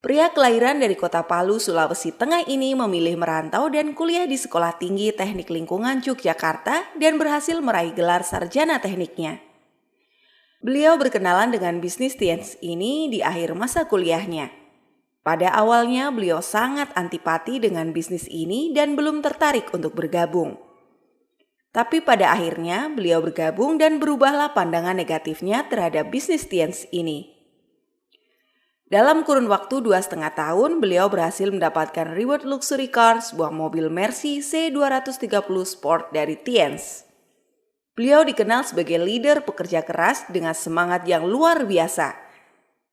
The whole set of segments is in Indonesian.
Pria kelahiran dari kota Palu, Sulawesi Tengah ini memilih merantau dan kuliah di Sekolah Tinggi Teknik Lingkungan Yogyakarta dan berhasil meraih gelar sarjana tekniknya. Beliau berkenalan dengan bisnis Tiens ini di akhir masa kuliahnya. Pada awalnya beliau sangat antipati dengan bisnis ini dan belum tertarik untuk bergabung. Tapi pada akhirnya beliau bergabung dan berubahlah pandangan negatifnya terhadap bisnis Tiens ini. Dalam kurun waktu 2,5 tahun, beliau berhasil mendapatkan reward luxury car, sebuah mobil Mercy C230 Sport dari Tiens. Beliau dikenal sebagai leader pekerja keras dengan semangat yang luar biasa.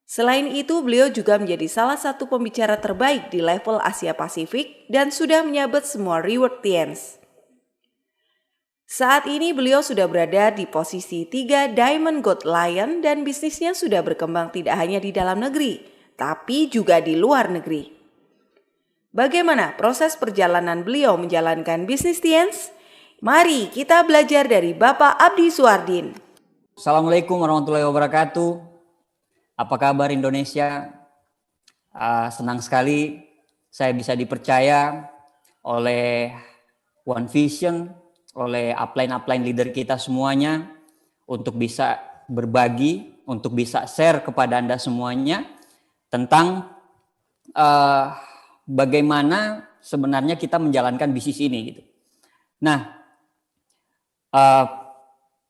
Selain itu, beliau juga menjadi salah satu pembicara terbaik di level Asia Pasifik dan sudah menyabet semua reward Tiens. Saat ini beliau sudah berada di posisi 3 Diamond Gold Lion dan bisnisnya sudah berkembang tidak hanya di dalam negeri, tapi juga di luar negeri. Bagaimana proses perjalanan beliau menjalankan bisnis Tiens? Mari kita belajar dari Bapak Abdi Suardin. Assalamualaikum warahmatullahi wabarakatuh. Apa kabar Indonesia? Senang sekali saya bisa dipercaya oleh One Vision, oleh upline leader kita semuanya untuk bisa berbagi, untuk bisa share kepada Anda semuanya tentang bagaimana sebenarnya kita menjalankan bisnis ini gitu. Nah,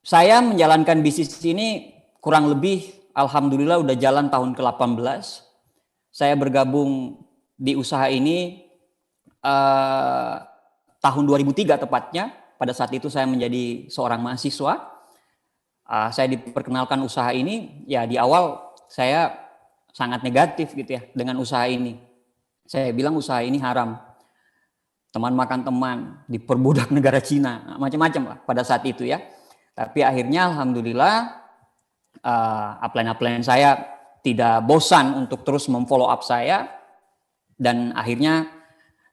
saya menjalankan bisnis ini kurang lebih alhamdulillah udah jalan tahun ke-18. Saya bergabung di usaha ini tahun 2003 tepatnya. Pada saat itu saya menjadi seorang mahasiswa. Saya diperkenalkan usaha ini, ya di awal saya sangat negatif gitu ya dengan usaha ini. Saya bilang usaha ini haram. Teman makan teman, diperbudak negara Cina, macam-macam lah pada saat itu ya. Tapi akhirnya alhamdulillah upline saya tidak bosan untuk terus memfollow up saya. Dan akhirnya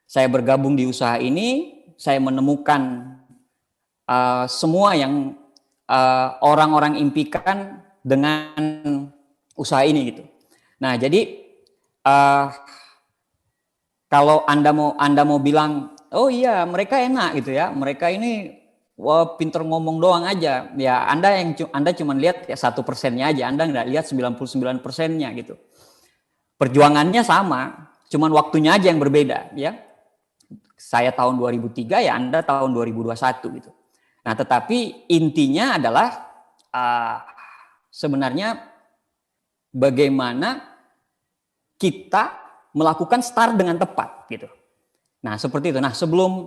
saya bergabung di usaha ini, saya menemukan semua yang orang-orang impikan dengan usaha ini gitu. Nah, jadi kalau Anda mau bilang, oh iya mereka enak gitu ya, mereka ini wah pinter ngomong doang aja, ya Anda cuma lihat ya 1%-nya aja, Anda nggak lihat 99%-nya gitu. Perjuangannya sama, cuman waktunya aja yang berbeda ya. Saya tahun 2003 ya, Anda tahun 2021 gitu. Nah, tetapi intinya adalah sebenarnya bagaimana kita melakukan start dengan tepat gitu. Nah, seperti itu. Nah, sebelum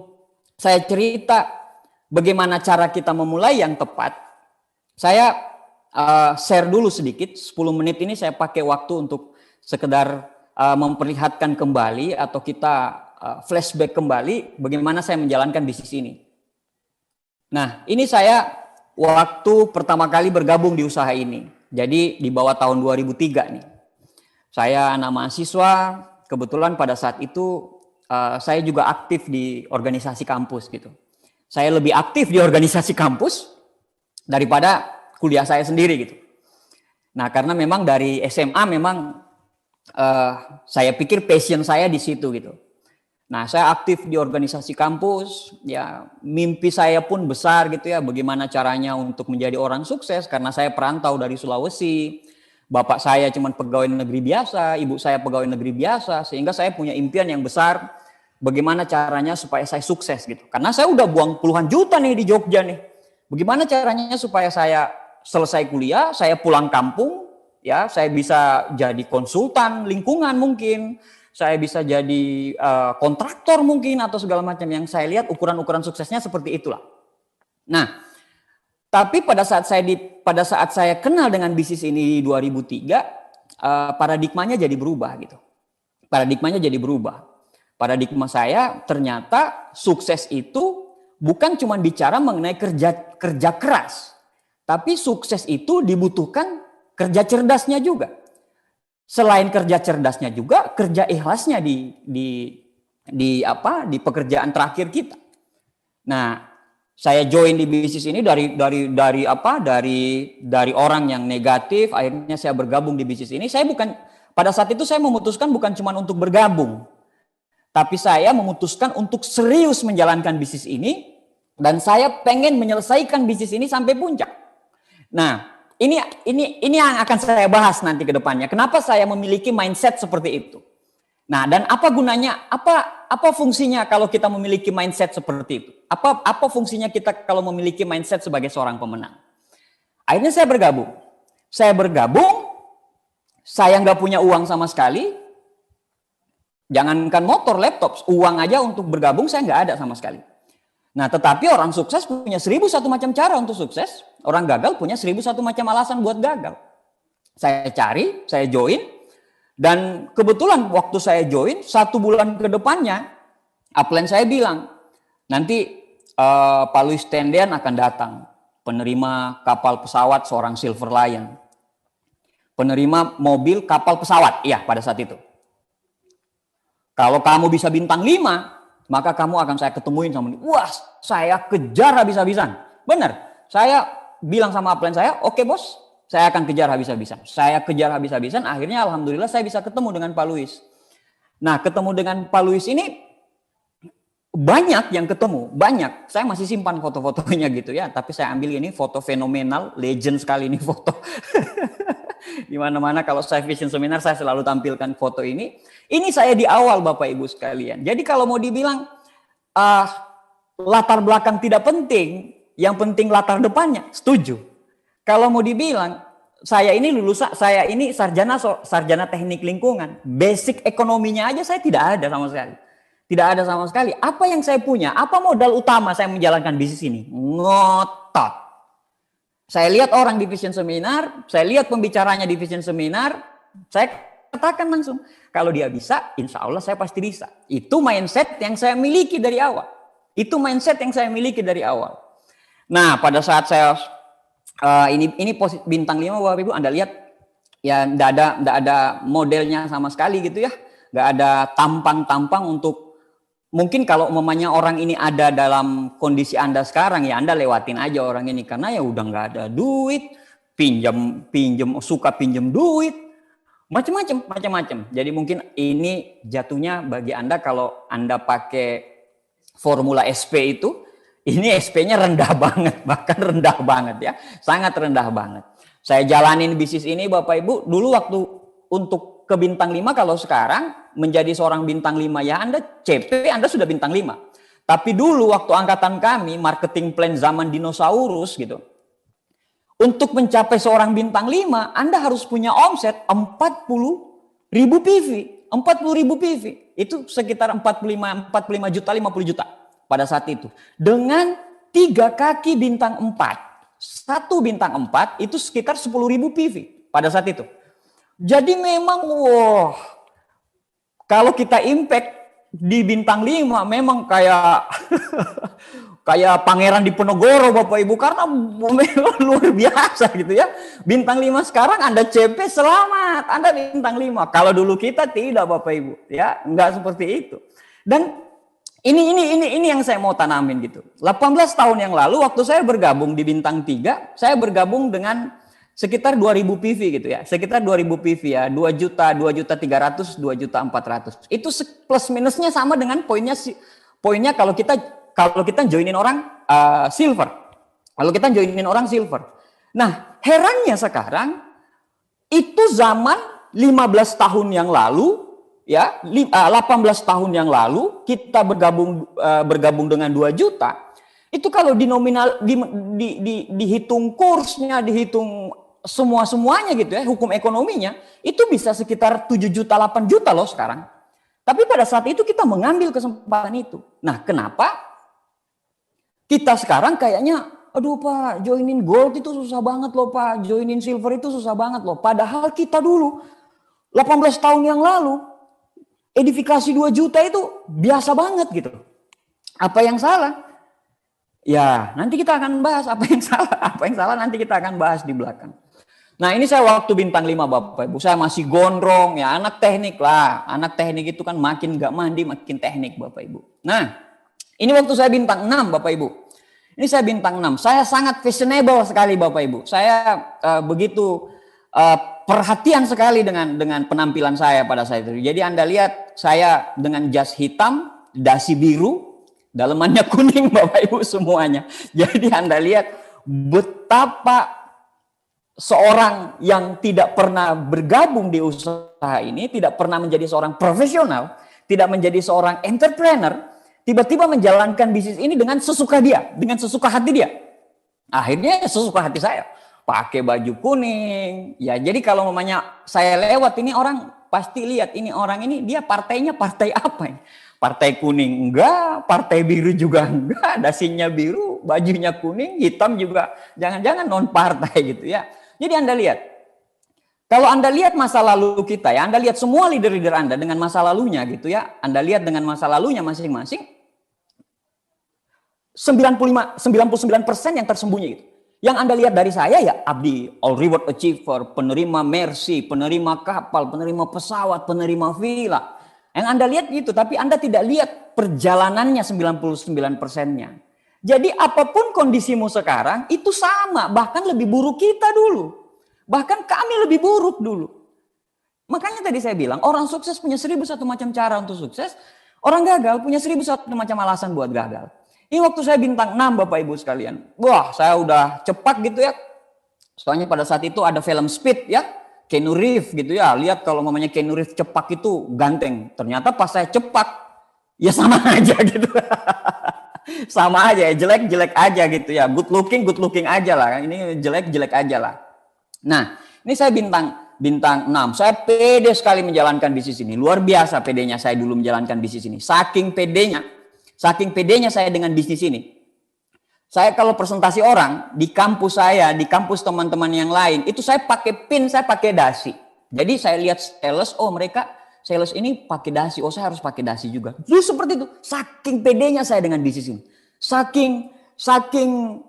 saya cerita bagaimana cara kita memulai yang tepat, saya share dulu sedikit. 10 menit ini saya pakai waktu untuk sekedar memperlihatkan kembali atau kita flashback kembali bagaimana saya menjalankan bisnis ini. Nah, ini saya waktu pertama kali bergabung di usaha ini. Jadi di bawah tahun 2003 nih. Saya anak mahasiswa, kebetulan pada saat itu saya juga aktif di organisasi kampus gitu. Saya lebih aktif di organisasi kampus daripada kuliah saya sendiri gitu. Nah, karena memang dari SMA memang saya pikir passion saya di situ gitu. Nah, saya aktif di organisasi kampus, ya mimpi saya pun besar gitu ya, bagaimana caranya untuk menjadi orang sukses karena saya perantau dari Sulawesi. Bapak saya cuma pegawai negeri biasa, ibu saya pegawai negeri biasa, sehingga saya punya impian yang besar bagaimana caranya supaya saya sukses gitu. Karena saya udah buang puluhan juta nih di Jogja nih. Bagaimana caranya supaya saya selesai kuliah, saya pulang kampung, ya saya bisa jadi konsultan lingkungan mungkin. Saya bisa jadi kontraktor mungkin atau segala macam. Yang saya lihat ukuran-ukuran suksesnya seperti itulah. Nah, tapi pada saat saya kenal dengan bisnis ini di 2003, paradigmanya jadi berubah gitu. Paradigma saya ternyata sukses itu bukan cuma bicara mengenai kerja keras, tapi sukses itu dibutuhkan kerja cerdasnya juga. Selain kerja cerdasnya juga kerja ikhlasnya di pekerjaan terakhir kita. Nah, saya join di bisnis ini dari orang yang negatif, akhirnya saya bergabung di bisnis ini. Saya Pada saat itu saya memutuskan bukan cuma untuk bergabung, tapi saya memutuskan untuk serius menjalankan bisnis ini, dan saya pengen menyelesaikan bisnis ini sampai puncak. Nah, ini yang akan saya bahas nanti ke depannya. Kenapa saya memiliki mindset seperti itu? Nah, dan apa gunanya? Apa fungsinya kalau kita memiliki mindset seperti itu? Apa fungsinya kita kalau memiliki mindset sebagai seorang pemenang? Akhirnya saya bergabung. Saya nggak punya uang sama sekali. Jangankan motor, laptop, uang aja untuk bergabung saya nggak ada sama sekali. Nah, tetapi orang sukses punya 1001 macam cara untuk sukses. Orang gagal punya 1001 macam alasan buat gagal. Saya cari, saya join. Dan kebetulan waktu saya join, 1 bulan ke depannya, upline saya bilang, nanti Pak Luis Tendean akan datang. Penerima kapal pesawat seorang Silver Lion. Penerima mobil kapal pesawat, iya pada saat itu. Kalau kamu bisa bintang 5, maka kamu akan saya ketemuin sama dia. Wah, saya kejar habis-habisan. Benar, saya bilang sama upline saya, oke bos, saya akan kejar habis-habisan. Saya kejar habis-habisan, akhirnya alhamdulillah saya bisa ketemu dengan Pak Luis. Nah, ketemu dengan Pak Luis ini, banyak yang ketemu, banyak. Saya masih simpan foto-fotonya gitu ya, tapi saya ambil ini foto fenomenal, legend sekali ini foto. Di mana-mana kalau saya vision seminar saya selalu tampilkan foto ini. Ini saya di awal Bapak Ibu sekalian. Jadi kalau mau dibilang latar belakang tidak penting, yang penting latar depannya, setuju. Kalau mau dibilang saya ini sarjana teknik lingkungan, basic ekonominya aja saya tidak ada sama sekali. Tidak ada sama sekali. Apa yang saya punya? Apa modal utama saya menjalankan bisnis ini? Ngotot. Saya lihat orang di vision seminar, saya lihat pembicaranya di vision seminar, saya katakan langsung, kalau dia bisa, insya Allah saya pasti bisa. Itu mindset yang saya miliki dari awal. Nah, pada saat saya ini bintang 5 Bapak Ibu, Anda lihat ya enggak ada modelnya sama sekali gitu ya. Enggak ada tampang-tampang untuk, mungkin kalau umpamanya orang ini ada dalam kondisi Anda sekarang, ya Anda lewatin aja orang ini karena ya udah nggak ada duit, suka pinjam duit, macam-macam. Jadi mungkin ini jatuhnya bagi Anda kalau Anda pakai formula SP itu, ini SP-nya rendah banget, bahkan rendah banget ya, sangat rendah banget. Saya jalanin bisnis ini Bapak Ibu, dulu waktu untuk ke bintang 5, kalau sekarang menjadi seorang bintang 5 ya Anda CP, Anda sudah bintang 5. Tapi dulu waktu angkatan kami, marketing plan zaman dinosaurus gitu. Untuk mencapai seorang bintang 5, Anda harus punya omset 40.000 PV. 40.000 PV. Itu sekitar 45 juta, 50 juta pada saat itu. Dengan 3 kaki bintang 4. 1 bintang 4 itu sekitar 10.000 PV pada saat itu. Jadi memang kalau kita impact di bintang 5 memang kayak kayak pangeran di Penogoro Bapak Ibu, karena memang luar biasa gitu ya. Bintang 5 sekarang Anda CP selamat, Anda bintang 5. Kalau dulu kita tidak Bapak Ibu, ya, enggak seperti itu. Dan ini yang saya mau tanamin gitu. 18 tahun yang lalu waktu saya bergabung di bintang 3, saya bergabung dengan sekitar 2.000 PV gitu ya. Sekitar 2.000 PV ya, 2 juta 300, 2 juta 400. Itu plus minusnya sama dengan poinnya kalau kita joinin orang silver. Kalau kita joinin orang silver. Nah, herannya sekarang itu zaman 15 tahun yang lalu ya, 18 tahun yang lalu kita bergabung dengan 2 juta. Itu kalau dihitung kursnya, dihitung semuanya gitu ya, hukum ekonominya, itu bisa sekitar 7 juta, 8 juta loh sekarang. Tapi pada saat itu kita mengambil kesempatan itu. Nah, kenapa kita sekarang kayaknya, aduh Pak, joinin gold itu susah banget loh Pak, joinin silver itu susah banget loh. Padahal kita dulu 18 tahun yang lalu edifikasi 2 juta itu biasa banget gitu. Apa yang salah? Ya, nanti kita akan bahas apa yang salah. Apa yang salah nanti kita akan bahas di belakang. Nah, ini saya waktu bintang 5 Bapak Ibu. Saya masih gondrong ya, anak teknik lah. Anak teknik itu kan makin gak mandi makin teknik Bapak Ibu. Nah, ini waktu saya bintang 6 Bapak Ibu. Ini saya bintang 6. Saya sangat fashionable sekali Bapak Ibu. Saya begitu perhatian sekali dengan penampilan saya pada saat itu. Jadi Anda lihat saya dengan jas hitam, dasi biru, dalemannya kuning Bapak Ibu semuanya. Jadi Anda lihat betapa seorang yang tidak pernah bergabung di usaha ini, tidak pernah menjadi seorang profesional, tidak menjadi seorang entrepreneur, tiba-tiba menjalankan bisnis ini dengan sesuka dia, dengan sesuka hati dia. Akhirnya sesuka hati saya. Pakai baju kuning. Ya, jadi kalau mamanya saya lewat ini orang pasti lihat ini orang ini dia partainya partai apa ini? Partai kuning enggak, partai biru juga enggak, dasinya biru, bajunya kuning, hitam juga. Jangan-jangan non partai gitu ya. Jadi Anda lihat. Kalau Anda lihat masa lalu kita ya, Anda lihat semua leader-leader Anda dengan masa lalunya gitu ya. Anda lihat dengan masa lalunya masing-masing 99% yang tersembunyi gitu. Yang Anda lihat dari saya ya abdi, all reward achiever, penerima mercy, penerima kapal, penerima pesawat, penerima villa. Yang Anda lihat gitu, tapi Anda tidak lihat perjalanannya 99%-nya. Jadi apapun kondisimu sekarang itu sama, bahkan lebih buruk kita dulu. Bahkan kami lebih buruk dulu. Makanya tadi saya bilang orang sukses punya 1001 macam cara untuk sukses, orang gagal punya 1001 macam alasan buat gagal. Ini waktu saya bintang 6 Bapak Ibu sekalian. Wah, saya udah cepat gitu ya. Soalnya pada saat itu ada film Speed ya. Keanu Reeves gitu ya. Lihat kalau mamanya Keanu Reeves cepat itu ganteng. Ternyata pas saya cepat, ya sama aja gitu. Sama aja ya, jelek-jelek aja gitu ya. Good looking aja lah. Ini jelek-jelek aja lah. Nah, ini saya bintang 6. Saya pede sekali menjalankan bisnis ini. Luar biasa pedenya saya dulu menjalankan bisnis ini. Saking pedenya saya dengan bisnis ini. Saya kalau presentasi orang di kampus saya, di kampus teman-teman yang lain, itu saya pakai pin, saya pakai dasi. Jadi saya lihat sales, oh mereka sales ini pakai dasi, oh saya harus pakai dasi juga. Dulu seperti itu. Saking pedenya saya dengan bisnis ini. Saking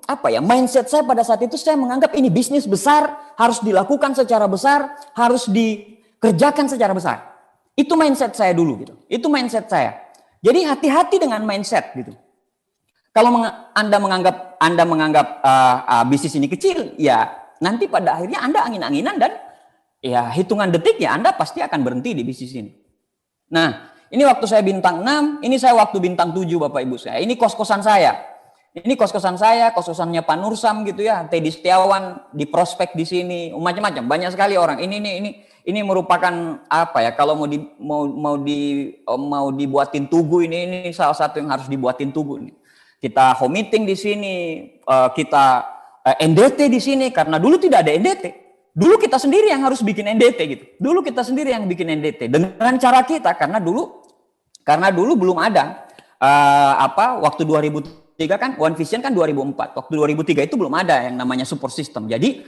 apa ya, mindset saya pada saat itu saya menganggap ini bisnis besar, harus dilakukan secara besar, harus dikerjakan secara besar. Itu mindset saya dulu gitu. Itu mindset saya. Jadi hati-hati dengan mindset gitu. Kalau Anda menganggap bisnis ini kecil, ya nanti pada akhirnya Anda angin-anginan dan ya hitungan detik ya Anda pasti akan berhenti di bisnis ini. Nah, ini waktu saya bintang 6, ini saya waktu bintang 7 Bapak Ibu saya. Ini kos-kosan saya. Ini kos-kosan saya, kos-kosannya Pak Nursam gitu ya, Teddy Setiawan di prospek di sini, macam-macam, banyak sekali orang. Ini merupakan apa ya? Kalau mau dibuatin tugu ini salah satu yang harus dibuatin tugu ini. Kita home meeting di sini, kita NDT di sini karena dulu tidak ada NDT. Dulu kita sendiri yang harus bikin NDT gitu. Dulu kita sendiri yang bikin NDT dengan cara kita karena dulu belum ada waktu 2003 kan One Vision kan 2004. Waktu 2003 itu belum ada yang namanya support system. Jadi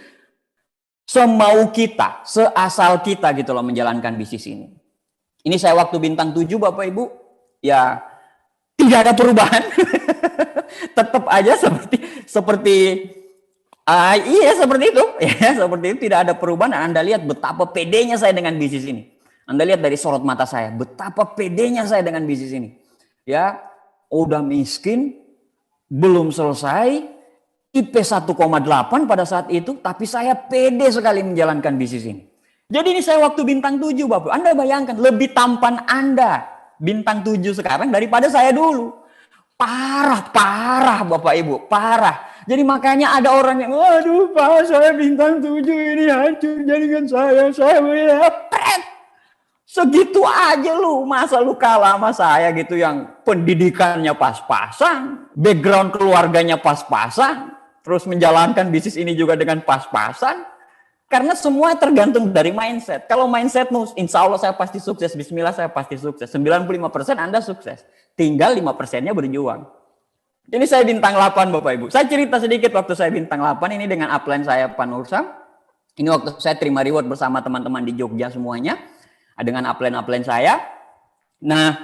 semau kita, seasal kita gitu loh menjalankan bisnis ini. Ini saya waktu bintang 7 Bapak Ibu, ya tidak ada perubahan. Tetap aja seperti itu. Ya, seperti itu tidak ada perubahan. Anda lihat betapa pedenya saya dengan bisnis ini. Anda lihat dari sorot mata saya, betapa pedenya saya dengan bisnis ini. Ya, udah miskin, belum selesai, IP 1,8 pada saat itu, tapi saya pede sekali menjalankan bisnis ini. Jadi ini saya waktu bintang 7 Bapak. Anda bayangkan, lebih tampan Anda bintang 7 sekarang daripada saya dulu. Parah Bapak Ibu, parah. Jadi makanya ada orang yang, waduh Pak, saya bintang 7 ini hancur, jadikan saya segitu aja lu, masa lu kalah sama saya gitu yang pendidikannya pas-pasan, background keluarganya pas-pasan, terus menjalankan bisnis ini juga dengan pas-pasan. Karena semua tergantung dari mindset. Kalau mindsetmu, insya Allah saya pasti sukses, bismillah saya pasti sukses. 95% Anda sukses, tinggal 5%-nya berjuang. Ini saya bintang 8 Bapak Ibu. Saya cerita sedikit waktu saya bintang 8 ini dengan upline saya Pak Nursam. Ini waktu saya terima reward bersama teman-teman di Jogja semuanya. Dengan upline saya. Nah,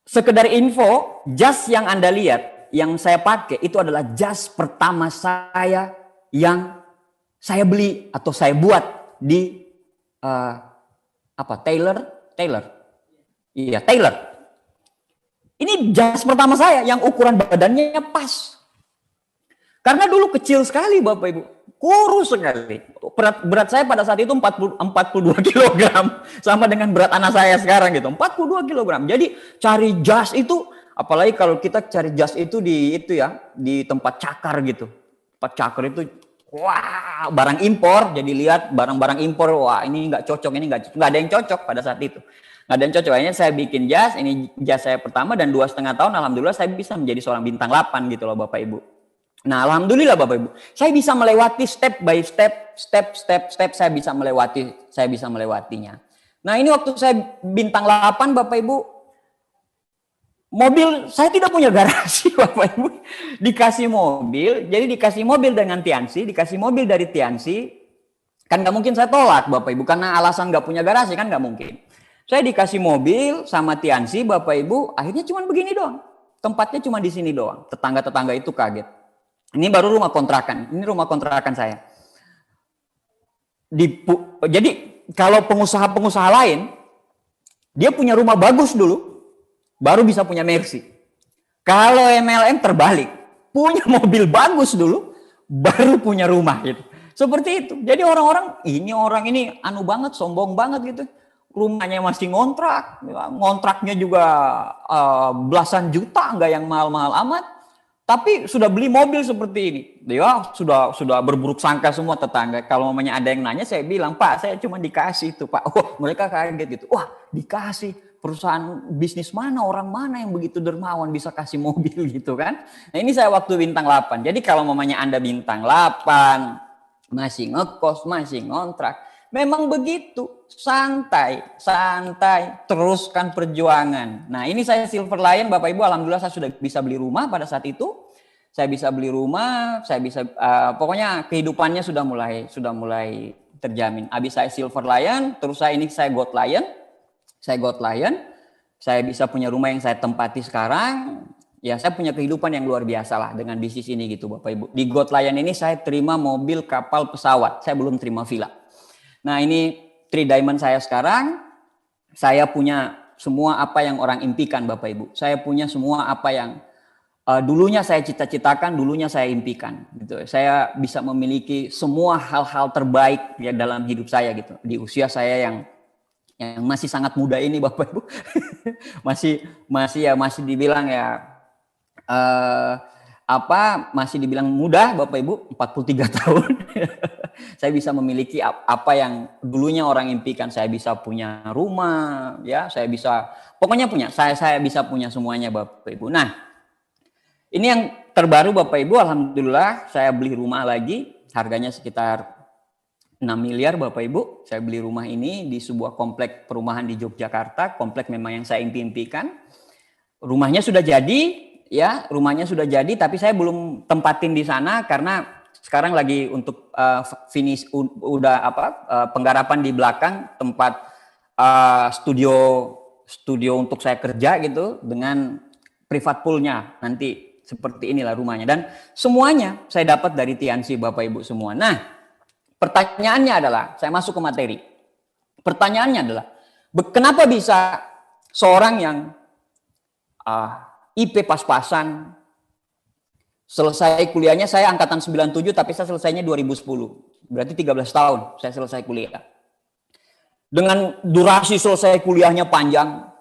sekedar info, jas yang Anda lihat, yang saya pakai itu adalah jas pertama saya yang saya beli atau saya buat di Taylor. Iya, Taylor. Ini jas pertama saya yang ukuran badannya pas. Karena dulu kecil sekali Bapak Ibu. kurus sekali. Berat saya pada saat itu 42 kilogram, sama dengan berat anak saya sekarang gitu, 42 kilogram. Jadi cari jas itu, apalagi kalau kita cari jas itu di tempat cakar gitu. Tempat cakar itu, wah, barang impor. Jadi lihat barang-barang impor, wah ini nggak cocok, ini nggak ada yang cocok pada saat itu. Nggak ada yang cocok. Akhirnya saya bikin jas, ini jas saya pertama, dan 2,5 tahun alhamdulillah saya bisa menjadi seorang bintang 8 gitu loh Bapak Ibu. Nah, alhamdulillah Bapak Ibu, saya bisa melewati step by step, saya bisa melewatinya. Nah, ini waktu saya bintang 8 Bapak Ibu, mobil saya tidak punya garasi Bapak Ibu. Dikasih mobil, jadi dikasih mobil dengan Tiansi, dikasih mobil dari Tiansi, kan nggak mungkin saya tolak Bapak Ibu, karena alasan nggak punya garasi kan nggak mungkin. Saya dikasih mobil sama Tiansi Bapak Ibu, akhirnya cuma begini doang. Tempatnya cuma di sini doang. Tetangga-tetangga itu kaget. Ini baru rumah kontrakan. Ini rumah kontrakan saya. Jadi kalau pengusaha-pengusaha lain, dia punya rumah bagus dulu, baru bisa punya Mercy. Kalau MLM terbalik, punya mobil bagus dulu, baru punya rumah gitu. Seperti itu. Jadi orang ini anu banget, sombong banget gitu. Rumahnya masih ngontraknya juga belasan juta, nggak yang mahal-mahal amat. Tapi sudah beli mobil seperti ini. Dia sudah berburuk sangka semua tetangga. Kalau mamanya ada yang nanya, saya bilang, Pak, saya cuma dikasih itu, Pak. Oh, mereka kaget gitu. Wah, dikasih. Perusahaan bisnis mana, orang mana yang begitu dermawan bisa kasih mobil gitu kan. Nah, ini saya waktu bintang 8. Jadi kalau mamanya Anda bintang 8, masih ngekos, masih ngontrak, memang begitu. Santai, teruskan perjuangan. Nah, ini saya Silver Lion, Bapak Ibu, alhamdulillah saya sudah bisa beli rumah pada saat itu. Saya bisa beli rumah, saya bisa pokoknya kehidupannya sudah mulai terjamin. Habis saya Silver Lion, terus saya Gold Lion. Saya bisa punya rumah yang saya tempati sekarang. Ya, saya punya kehidupan yang luar biasa lah dengan bisnis ini gitu, Bapak Ibu. Di Gold Lion ini saya terima mobil, kapal, pesawat. Saya belum terima villa. Nah, ini 3 Diamond saya sekarang. Saya punya semua apa yang orang impikan Bapak Ibu. Saya punya semua apa yang dulunya saya cita-citakan, dulunya saya impikan gitu. Saya bisa memiliki semua hal-hal terbaik ya dalam hidup saya gitu. Di usia saya yang masih sangat muda ini Bapak Ibu. masih dibilang ya masih dibilang muda Bapak Ibu, 43 tahun. Saya bisa memiliki apa yang dulunya orang impikan. Saya bisa punya rumah, ya, saya bisa saya bisa punya semuanya Bapak Ibu. Nah, ini yang terbaru Bapak Ibu, alhamdulillah saya beli rumah lagi, harganya sekitar 6 miliar Bapak Ibu. Saya beli rumah ini di sebuah komplek perumahan di Yogyakarta, komplek memang yang saya impikan. Rumahnya sudah jadi, ya, tapi saya belum tempatin di sana karena sekarang lagi untuk finish penggarapan di belakang tempat studio untuk saya kerja gitu dengan privat poolnya nanti seperti inilah rumahnya dan semuanya saya dapat dari Tiansi Bapak Ibu semua. Nah, pertanyaannya adalah saya masuk ke materi. Pertanyaannya adalah kenapa bisa seorang yang IP pas-pasan, selesai kuliahnya saya angkatan 97 tapi saya selesainya 2010. Berarti 13 tahun saya selesai kuliah. Dengan durasi selesai kuliahnya panjang,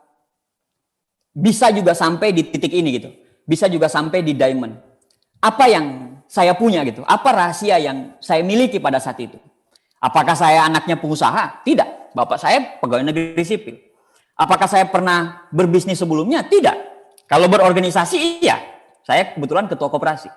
bisa juga sampai di titik ini gitu. Bisa juga sampai di diamond. Apa yang saya punya gitu? Apa rahasia yang saya miliki pada saat itu? Apakah saya anaknya pengusaha? Tidak. Bapak saya pegawai negeri sipil. Apakah saya pernah berbisnis sebelumnya? Tidak. Kalau berorganisasi, iya. Saya kebetulan ketua koperasi.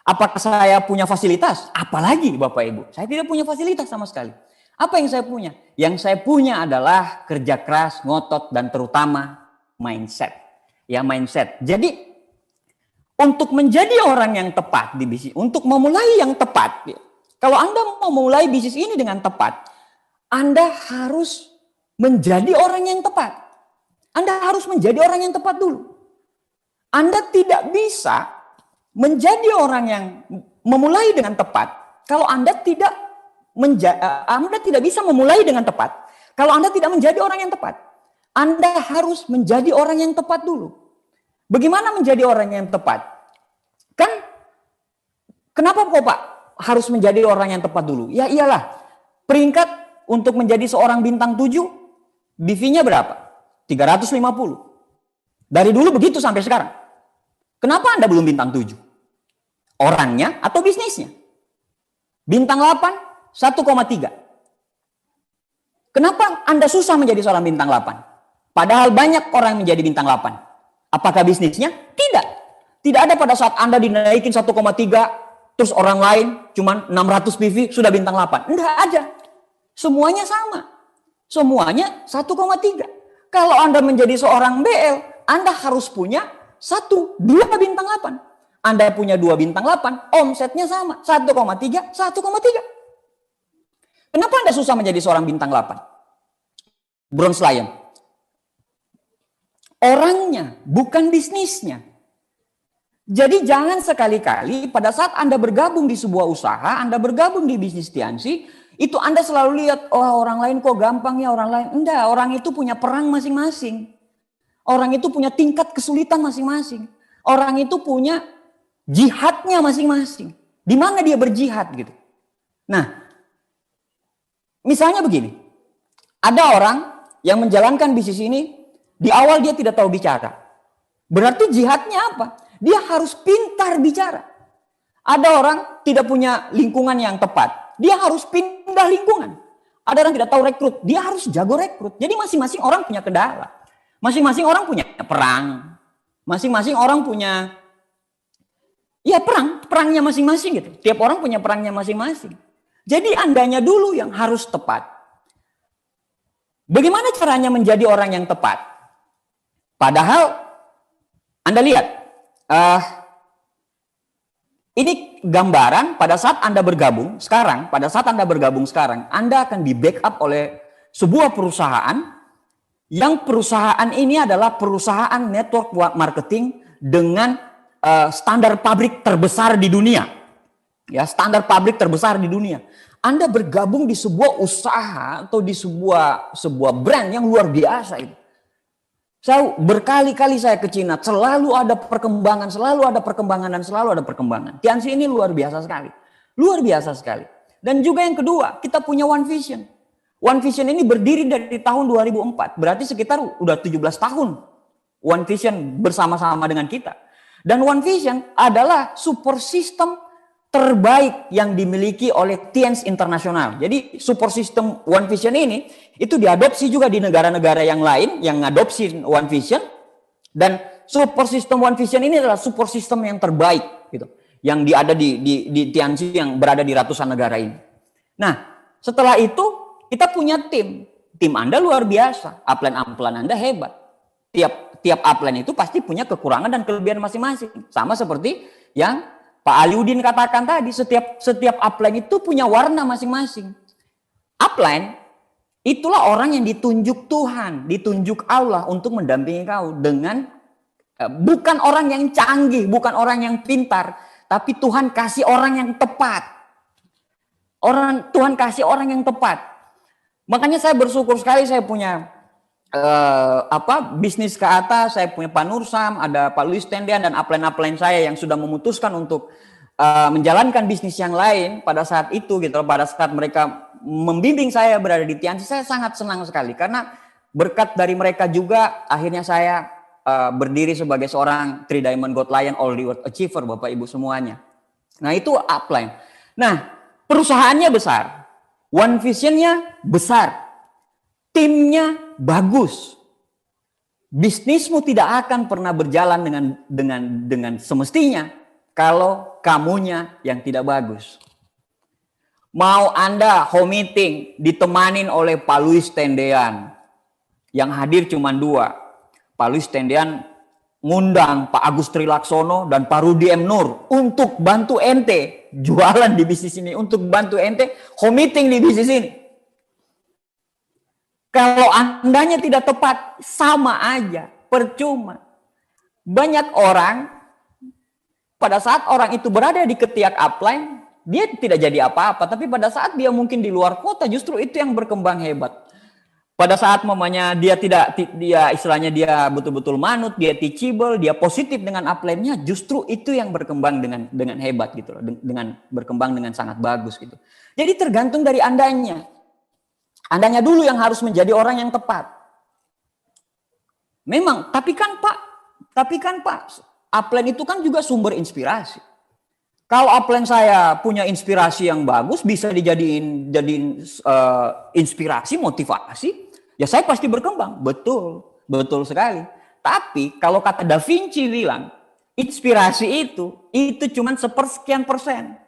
Apakah saya punya fasilitas? Apalagi Bapak Ibu, saya tidak punya fasilitas sama sekali. Apa yang saya punya? Yang saya punya adalah kerja keras, ngotot, dan terutama mindset. Ya, mindset. Jadi, untuk menjadi orang yang tepat di bisnis, untuk memulai yang tepat, kalau Anda mau memulai bisnis ini dengan tepat, Anda harus menjadi orang yang tepat. Anda harus menjadi orang yang tepat dulu. Anda tidak bisa menjadi orang yang memulai dengan tepat kalau Anda tidak bisa memulai dengan tepat kalau Anda tidak menjadi orang yang tepat. Anda harus menjadi orang yang tepat dulu. Bagaimana menjadi orang yang tepat? Kan kenapa kok Pak? harus menjadi orang yang tepat dulu? Ya iyalah, peringkat untuk menjadi seorang bintang 7, BV-nya berapa? 350. Dari dulu begitu sampai sekarang. Kenapa Anda belum bintang 7? Orangnya atau bisnisnya? Bintang 8, 1,3. Kenapa Anda susah menjadi seorang bintang 8? Padahal banyak orang yang menjadi bintang 8. Apakah bisnisnya? Tidak. Tidak ada pada saat Anda dinaikin 1,3, terus orang lain cuma 600 PV sudah bintang 8. Enggak ada. Semuanya sama. Semuanya 1,3. Kalau Anda menjadi seorang BL, Anda harus punya 1, 2 bintang 8. Anda punya 2 bintang 8, omsetnya sama. 1,3, 1,3. Kenapa Anda susah menjadi seorang bintang 8? Bronze Lion. Orangnya, bukan bisnisnya. Jadi jangan sekali-kali pada saat Anda bergabung di sebuah usaha, Anda bergabung di bisnis Tiansi, itu Anda selalu lihat, oh orang lain kok gampang ya, orang lain. Enggak, orang itu punya perang masing-masing. Orang itu punya tingkat kesulitan masing-masing. Orang itu punya jihadnya masing-masing. Di mana dia berjihad gitu. Nah, misalnya begini. Ada orang yang menjalankan bisnis ini, di awal dia tidak tahu bicara. Berarti jihadnya apa? Dia harus pintar bicara. Ada orang tidak punya lingkungan yang tepat. Dia harus pindah lingkungan. Ada orang tidak tahu rekrut. Dia harus jago rekrut. Jadi masing-masing orang punya kendala. Masing-masing orang punya perang. Masing-masing orang punya perangnya masing-masing gitu. Tiap orang punya perangnya masing-masing. Jadi Andanya dulu yang harus tepat. Bagaimana caranya menjadi orang yang tepat? Padahal Anda lihat, ini gambaran pada saat Anda bergabung sekarang, Anda akan di backup oleh sebuah perusahaan yang perusahaan ini adalah perusahaan network marketing dengan standar pabrik terbesar di dunia. Ya, standar pabrik terbesar di dunia. Anda bergabung di sebuah usaha atau di sebuah brand yang luar biasa itu. Saya berkali-kali saya ke Cina, selalu ada perkembangan dan selalu ada perkembangan. Tiansi ini luar biasa sekali. Luar biasa sekali. Dan juga yang kedua, kita punya One Vision. One Vision ini berdiri dari tahun 2004. Berarti sekitar udah 17 tahun One Vision bersama-sama dengan kita. Dan One Vision adalah support system terbaik yang dimiliki oleh Tiansi Internasional. Jadi support system One Vision ini itu diadopsi juga di negara-negara yang lain yang ngadopsi One Vision, dan support system One Vision ini adalah support system yang terbaik gitu, yang ada di Tiansi yang berada di ratusan negara ini. Nah, setelah itu kita punya tim Anda luar biasa, upline Anda hebat. Tiap upline itu pasti punya kekurangan dan kelebihan masing-masing, sama seperti yang Pak Aliudin katakan tadi, setiap upline itu punya warna masing-masing. Upline itulah orang yang ditunjuk Tuhan, ditunjuk Allah untuk mendampingi kau dengan bukan orang yang canggih, bukan orang yang pintar, tapi Tuhan kasih orang yang tepat. Tuhan kasih orang yang tepat. Makanya saya bersyukur sekali saya punya bisnis ke atas, saya punya Pak Nursam, ada Pak Luis Tendian dan upline saya yang sudah memutuskan untuk menjalankan bisnis yang lain pada saat itu gitu. Pada saat mereka membimbing saya berada di Tiansi, saya sangat senang sekali karena berkat dari mereka juga akhirnya saya berdiri sebagai seorang 3 Diamond Gold Lion All Reward Achiever, Bapak Ibu semuanya. Nah, itu upline. Nah, perusahaannya besar, One Vision-nya besar, timnya bagus. Bisnismu tidak akan pernah berjalan dengan semestinya kalau kamunya yang tidak bagus. Mau Anda home meeting ditemanin oleh Pak Luis Tendean, yang hadir cuma 2. Pak Luis Tendean ngundang Pak Agus Trilaksono dan Pak Rudi M. Nur untuk bantu ente jualan di bisnis ini, untuk bantu ente home meeting di bisnis ini. Kalau Andanya tidak tepat, sama aja, percuma. Banyak orang, pada saat orang itu berada di ketiak upline, dia tidak jadi apa-apa. Tapi pada saat dia mungkin di luar kota, justru itu yang berkembang hebat. Pada saat mamanya dia istilahnya dia betul-betul manut, dia teachable, dia positif dengan upline-nya, justru itu yang berkembang dengan hebat gitu loh, dengan berkembang dengan sangat bagus gitu. Jadi tergantung dari Andanya. Andanya dulu yang harus menjadi orang yang tepat. Memang, tapi kan Pak, upline itu kan juga sumber inspirasi. Kalau upline saya punya inspirasi yang bagus, bisa jadiin inspirasi, motivasi, ya saya pasti berkembang. Betul sekali. Tapi kalau kata Da Vinci bilang, inspirasi itu cuma sepersekian persen.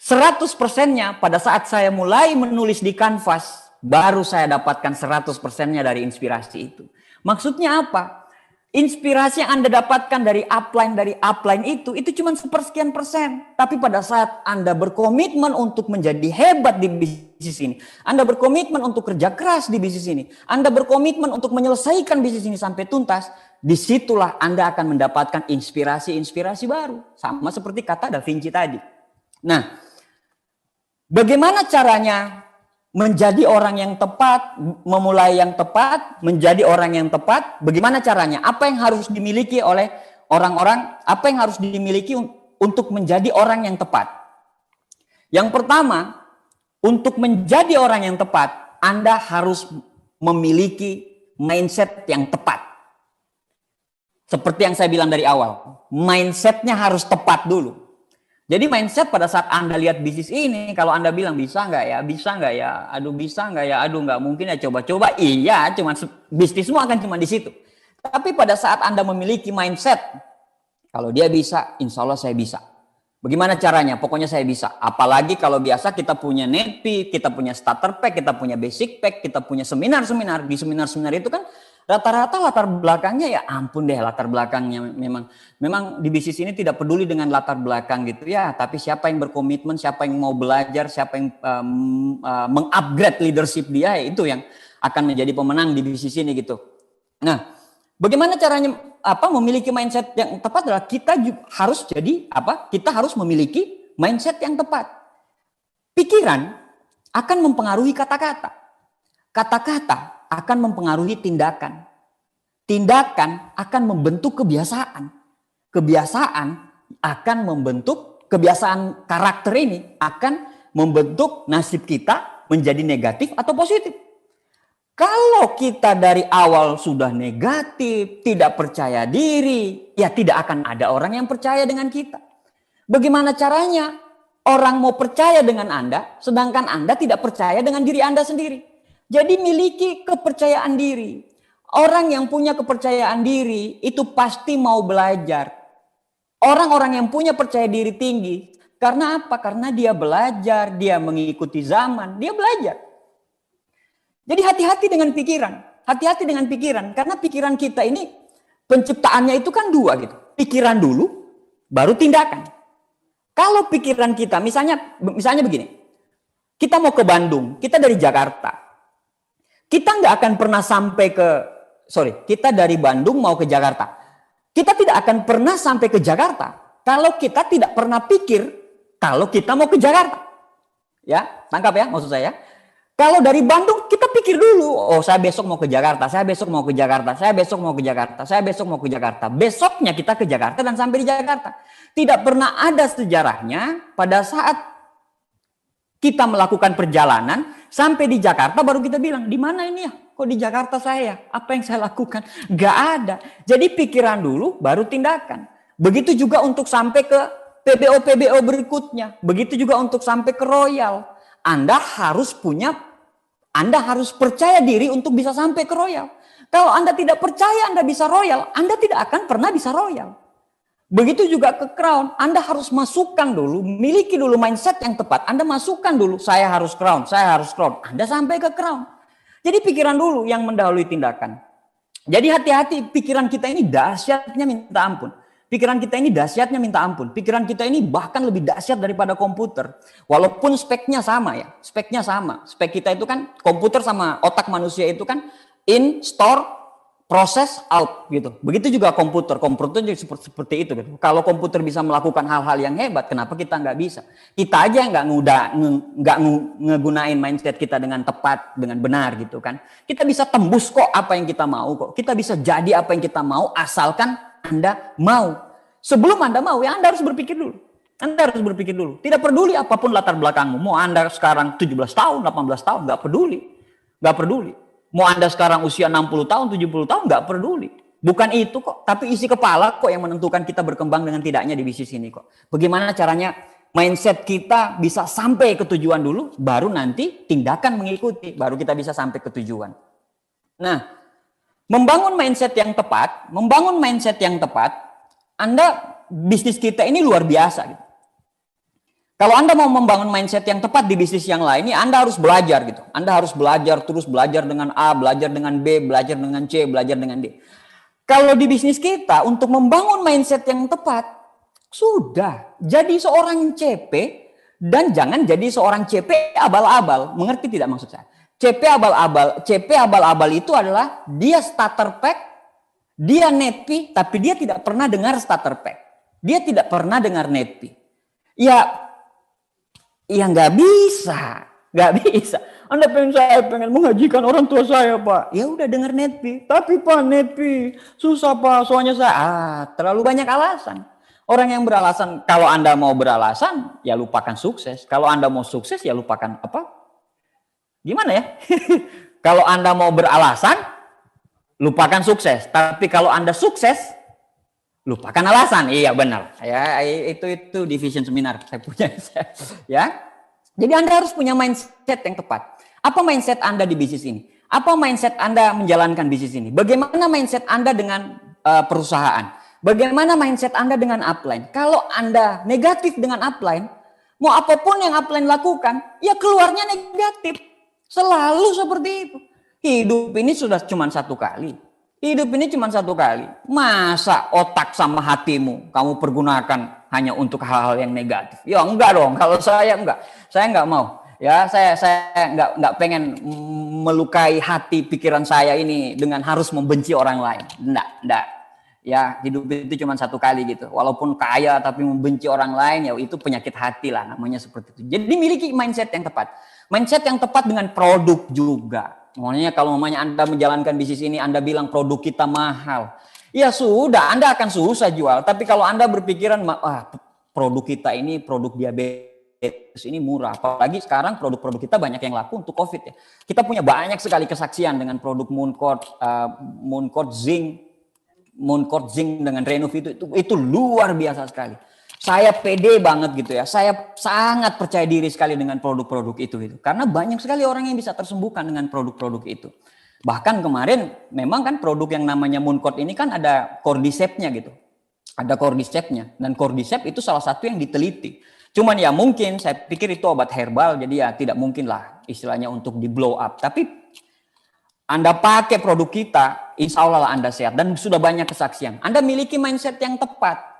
100%-nya pada saat saya mulai menulis di kanvas, baru saya dapatkan 100%-nya dari inspirasi itu. Maksudnya apa? Inspirasi yang Anda dapatkan dari upline itu cuma sepersekian persen. Tapi pada saat Anda berkomitmen untuk menjadi hebat di bisnis ini, Anda berkomitmen untuk kerja keras di bisnis ini, Anda berkomitmen untuk menyelesaikan bisnis ini sampai tuntas, disitulah Anda akan mendapatkan inspirasi baru. Sama seperti kata Da Vinci tadi. Nah, bagaimana caranya menjadi orang yang tepat, memulai yang tepat, menjadi orang yang tepat? Bagaimana caranya? Apa yang harus dimiliki oleh orang-orang? Apa yang harus dimiliki untuk menjadi orang yang tepat? Yang pertama, untuk menjadi orang yang tepat, Anda harus memiliki mindset yang tepat. Seperti yang saya bilang dari awal, mindsetnya harus tepat dulu. Jadi mindset pada saat Anda lihat bisnis ini, kalau Anda bilang bisa nggak ya, aduh bisa nggak ya, aduh nggak mungkin ya, coba-coba, iya, cuma bisnismu akan cuma di situ. Tapi pada saat Anda memiliki mindset, kalau dia bisa, insya Allah saya bisa. Bagaimana caranya? Pokoknya saya bisa. Apalagi kalau biasa kita punya netpi, kita punya starter pack, kita punya basic pack, kita punya seminar-seminar. Di seminar-seminar itu kan rata-rata latar belakangnya ya ampun deh, latar belakangnya memang di bisnis ini tidak peduli dengan latar belakang gitu ya, tapi siapa yang berkomitmen, siapa yang mau belajar, siapa yang mengupgrade leadership dia, itu yang akan menjadi pemenang di bisnis ini gitu. Nah, bagaimana caranya memiliki mindset yang tepat adalah kita harus kita harus memiliki mindset yang tepat. Pikiran akan mempengaruhi kata-kata. Kata-kata akan mempengaruhi tindakan. Tindakan akan membentuk kebiasaan. Kebiasaan akan membentuk, kebiasaan karakter ini akan membentuk nasib kita menjadi negatif atau positif. Kalau kita dari awal sudah negatif, tidak percaya diri, ya tidak akan ada orang yang percaya dengan kita. Bagaimana caranya? Orang mau percaya dengan Anda, sedangkan Anda tidak percaya dengan diri Anda sendiri. Jadi miliki kepercayaan diri. Orang yang punya kepercayaan diri itu pasti mau belajar. Orang-orang yang punya percaya diri tinggi, karena apa? Karena dia belajar, dia mengikuti zaman, dia belajar. Jadi hati-hati dengan pikiran. Hati-hati dengan pikiran. Karena pikiran kita ini penciptaannya itu kan dua gitu. Pikiran dulu, baru tindakan. Kalau pikiran kita, misalnya begini. Kita mau ke Bandung, kita dari Jakarta. Kita nggak akan pernah kita dari Bandung mau ke Jakarta. Kita tidak akan pernah sampai ke Jakarta kalau kita tidak pernah pikir kalau kita mau ke Jakarta. Ya, tangkap ya maksud saya. Kalau dari Bandung kita pikir dulu, oh saya besok mau ke Jakarta, saya besok mau ke Jakarta, saya besok mau ke Jakarta, saya besok mau ke Jakarta. Besoknya kita ke Jakarta dan sampai di Jakarta. Tidak pernah ada sejarahnya pada saat kita melakukan perjalanan sampai di Jakarta baru kita bilang, di mana ini ya? Kok di Jakarta saya? Apa yang saya lakukan? Gak ada. Jadi pikiran dulu baru tindakan. Begitu juga untuk sampai ke PBO berikutnya. Begitu juga untuk sampai ke Royal. Anda harus percaya diri untuk bisa sampai ke Royal. Kalau Anda tidak percaya Anda bisa Royal, Anda tidak akan pernah bisa Royal. Begitu juga ke Crown, Anda harus masukkan dulu, miliki dulu mindset yang tepat. Anda masukkan dulu, saya harus Crown, Anda sampai ke Crown. Jadi pikiran dulu yang mendahului tindakan. Jadi hati-hati, pikiran kita ini dahsyatnya minta ampun. Pikiran kita ini dahsyatnya minta ampun. Pikiran kita ini bahkan lebih dahsyat daripada komputer. Walaupun speknya sama ya, speknya sama. Spek kita itu kan, komputer sama otak manusia itu kan in, store, proses out gitu. Begitu juga komputer juga seperti itu gitu. Kalau komputer bisa melakukan hal-hal yang hebat, kenapa kita nggak bisa? Kita aja nggak ngegunain mindset kita dengan tepat, dengan benar gitu kan. Kita bisa tembus kok apa yang kita mau kok. Kita bisa jadi apa yang kita mau asalkan Anda mau. Sebelum Anda mau, ya Anda harus berpikir dulu. Anda harus berpikir dulu. Tidak peduli apapun latar belakangmu. Mau Anda sekarang 17 tahun, 18 tahun, nggak peduli. Nggak peduli. Mau Anda sekarang usia 60 tahun, 70 tahun, nggak peduli. Bukan itu kok, tapi isi kepala kok yang menentukan kita berkembang dengan tidaknya di bisnis ini kok. Bagaimana caranya mindset kita bisa sampai ke tujuan dulu, baru nanti tindakan mengikuti, baru kita bisa sampai ke tujuan. Nah, membangun mindset yang tepat, bisnis kita ini luar biasa gitu. Kalau Anda mau membangun mindset yang tepat di bisnis yang lain, ini Anda harus belajar gitu. Anda harus belajar, terus belajar dengan A, belajar dengan B, belajar dengan C, belajar dengan D. Kalau di bisnis kita, untuk membangun mindset yang tepat, sudah. Jadi seorang CP, dan jangan jadi seorang CP abal-abal. Mengerti tidak maksud saya? CP abal-abal itu adalah dia starter pack, dia net fee, tapi dia tidak pernah dengar starter pack. Dia tidak pernah dengar net fee. Ya nggak bisa. Anda pengen menghajikan orang tua saya, Pak. Ya udah dengar net fee. Tapi Pak, net fee susah Pak, soalnya saya terlalu banyak alasan. Orang yang beralasan, kalau Anda mau beralasan, ya lupakan sukses. Kalau Anda mau sukses, ya lupakan apa? Gimana ya? Kalau Anda mau beralasan, lupakan sukses. Tapi kalau Anda sukses, lupakan alasan. Iya benar. Ya itu division seminar saya punya. Ya. Jadi Anda harus punya mindset yang tepat. Apa mindset Anda di bisnis ini? Apa mindset Anda menjalankan bisnis ini? Bagaimana mindset Anda dengan perusahaan? Bagaimana mindset Anda dengan upline? Kalau Anda negatif dengan upline, mau apapun yang upline lakukan, ya keluarnya negatif. Selalu seperti itu. Hidup ini sudah cuma satu kali. Masa otak sama hatimu kamu pergunakan hanya untuk hal-hal yang negatif? Ya enggak dong. Kalau saya enggak. Saya enggak mau. Ya, saya enggak pengen melukai hati pikiran saya ini dengan harus membenci orang lain. Enggak. Ya, hidup itu cuma satu kali gitu. Walaupun kaya tapi membenci orang lain, ya itu penyakit hati lah, namanya seperti itu. Jadi miliki mindset yang tepat. Mindset yang tepat dengan produk juga. Makanya kalau Anda menjalankan bisnis ini, Anda bilang produk kita mahal. Ya sudah, Anda akan susah jual. Tapi kalau Anda berpikiran, produk kita ini produk diabetes ini murah. Apalagi sekarang produk-produk kita banyak yang laku untuk COVID ya. Kita punya banyak sekali kesaksian dengan produk Mooncourt Zinc dengan Renov itu luar biasa sekali. Saya pede banget gitu ya. Saya sangat percaya diri sekali dengan produk-produk itu. Karena banyak sekali orang yang bisa tersembuhkan dengan produk-produk itu. Bahkan kemarin memang kan produk yang namanya Mooncourt ini kan ada cordyceps-nya gitu. Ada cordyceps-nya. Dan cordyceps itu salah satu yang diteliti. Cuman ya mungkin saya pikir itu obat herbal. Jadi ya tidak mungkin lah istilahnya untuk di blow up. Tapi Anda pakai produk kita, insya Allah Anda sehat. Dan sudah banyak kesaksian. Anda miliki mindset yang tepat.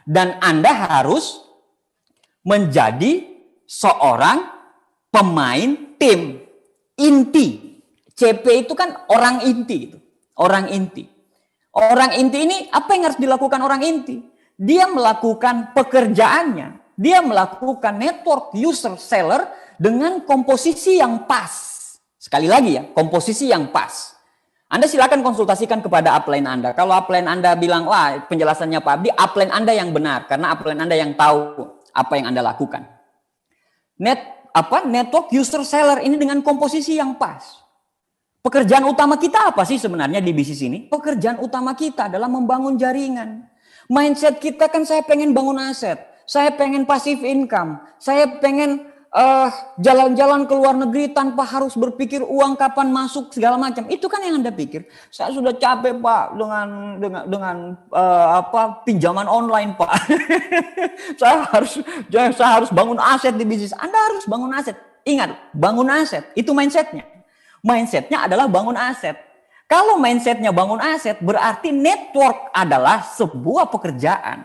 Dan Anda harus menjadi seorang pemain tim inti. CP itu kan orang inti gitu. Orang inti ini apa yang harus dilakukan orang inti? Dia melakukan pekerjaannya. Dia melakukan network user seller dengan komposisi yang pas. Sekali lagi ya, komposisi yang pas. Anda silakan konsultasikan kepada upline Anda. Kalau upline Anda bilang, wah penjelasannya Pak Abdi, upline Anda yang benar. Karena upline Anda yang tahu apa yang Anda lakukan. Network user seller ini dengan komposisi yang pas. Pekerjaan utama kita apa sih sebenarnya di bisnis ini? Pekerjaan utama kita adalah membangun jaringan. Mindset kita kan saya pengen bangun aset. Saya pengen passive income. Saya pengen jalan-jalan ke luar negeri tanpa harus berpikir uang kapan masuk segala macam. Itu kan yang Anda pikir. Saya sudah capek Pak dengan pinjaman online Pak. saya harus bangun aset di bisnis. Anda harus bangun aset. Ingat, bangun aset itu mindsetnya. Mindsetnya adalah bangun aset. Kalau mindsetnya bangun aset berarti network adalah sebuah pekerjaan.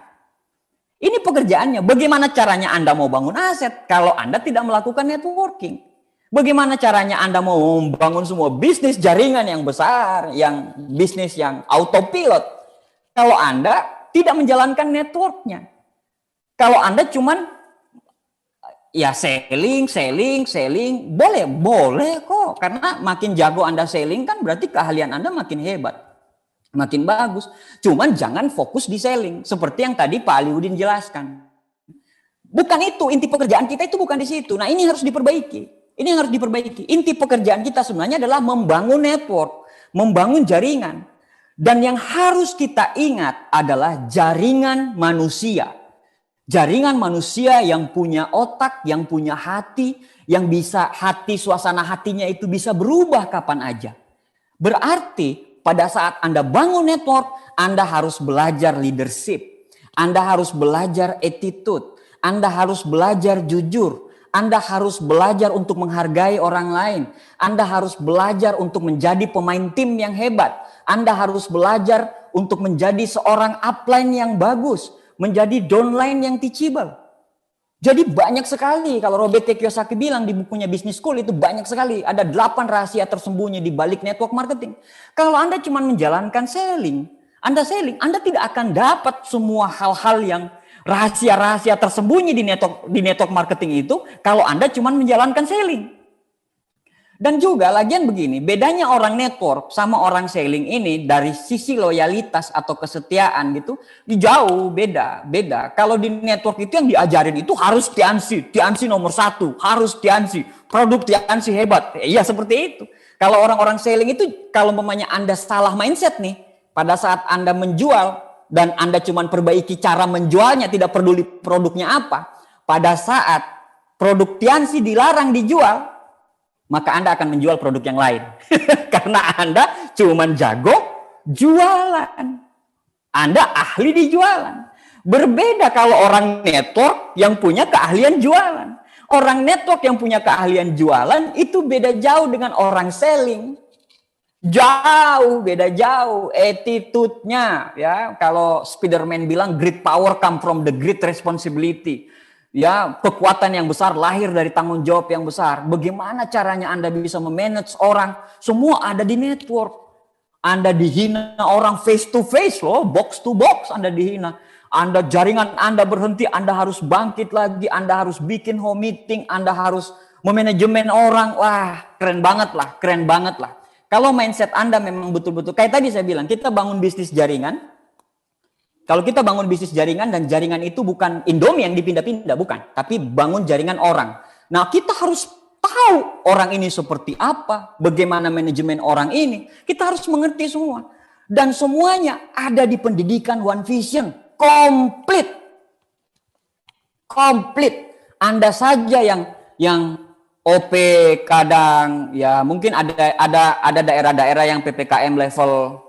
Ini pekerjaannya. Bagaimana caranya Anda mau bangun aset kalau Anda tidak melakukan networking? Bagaimana caranya Anda mau membangun semua bisnis jaringan yang besar, yang bisnis yang autopilot, kalau Anda tidak menjalankan networknya? Kalau Anda cuman ya selling, boleh kok. Karena makin jago Anda selling kan berarti keahlian Anda makin hebat, makin bagus. Cuman jangan fokus di selling, seperti yang tadi Pak Aliuddin jelaskan. Bukan itu, inti pekerjaan kita itu bukan di situ. Nah, ini harus diperbaiki. Ini yang harus diperbaiki. Inti pekerjaan kita sebenarnya adalah membangun network, membangun jaringan. Dan yang harus kita ingat adalah jaringan manusia. Jaringan manusia yang punya otak, yang punya hati, yang bisa suasana hatinya itu bisa berubah kapan aja. Berarti pada saat Anda bangun network, Anda harus belajar leadership. Anda harus belajar attitude. Anda harus belajar jujur. Anda harus belajar untuk menghargai orang lain. Anda harus belajar untuk menjadi pemain tim yang hebat. Anda harus belajar untuk menjadi seorang upline yang bagus. Menjadi downline yang teachable. Jadi banyak sekali, kalau Robert T. Kiyosaki bilang di bukunya Business School itu banyak sekali. Ada 8 rahasia tersembunyi di balik network marketing. Kalau Anda cuma menjalankan selling, Anda tidak akan dapat semua hal-hal yang rahasia-rahasia tersembunyi di network marketing itu kalau Anda cuma menjalankan selling. Dan juga lagian begini, bedanya orang network sama orang selling ini dari sisi loyalitas atau kesetiaan gitu, jauh beda. Kalau di network itu yang diajarin itu harus Tiansi nomor 1, harus Tiansi, produk Tiansi hebat. Iya seperti itu. Kalau orang-orang selling itu, kalau memangnya Anda salah mindset nih, pada saat Anda menjual, dan Anda cuma perbaiki cara menjualnya, tidak peduli produknya apa. Pada saat produk Tiansi dilarang dijual, maka Anda akan menjual produk yang lain. Karena Anda cuma jago jualan. Anda ahli di jualan. Berbeda kalau orang network yang punya keahlian jualan. Orang network yang punya keahlian jualan itu beda jauh dengan orang selling. Beda jauh attitude-nya ya. Kalau Spiderman bilang great power come from the great responsibility. Ya, kekuatan yang besar lahir dari tanggung jawab yang besar. Bagaimana caranya Anda bisa memanage orang? Semua ada di network. Anda dihina orang face to face loh, box to box Anda dihina. Jaringan Anda berhenti, Anda harus bangkit lagi, Anda harus bikin home meeting, Anda harus memanajemen orang. Wah, keren banget lah. Kalau mindset Anda memang betul-betul, kayak tadi saya bilang, kita bangun bisnis jaringan. Kalau kita bangun bisnis jaringan, dan jaringan itu bukan Indomie yang dipindah-pindah, bukan. Tapi bangun jaringan orang. Nah, kita harus tahu orang ini seperti apa, bagaimana manajemen orang ini. Kita harus mengerti semua. Dan semuanya ada di pendidikan One Vision. Komplit. Anda saja yang OP kadang, ya mungkin ada daerah-daerah yang PPKM level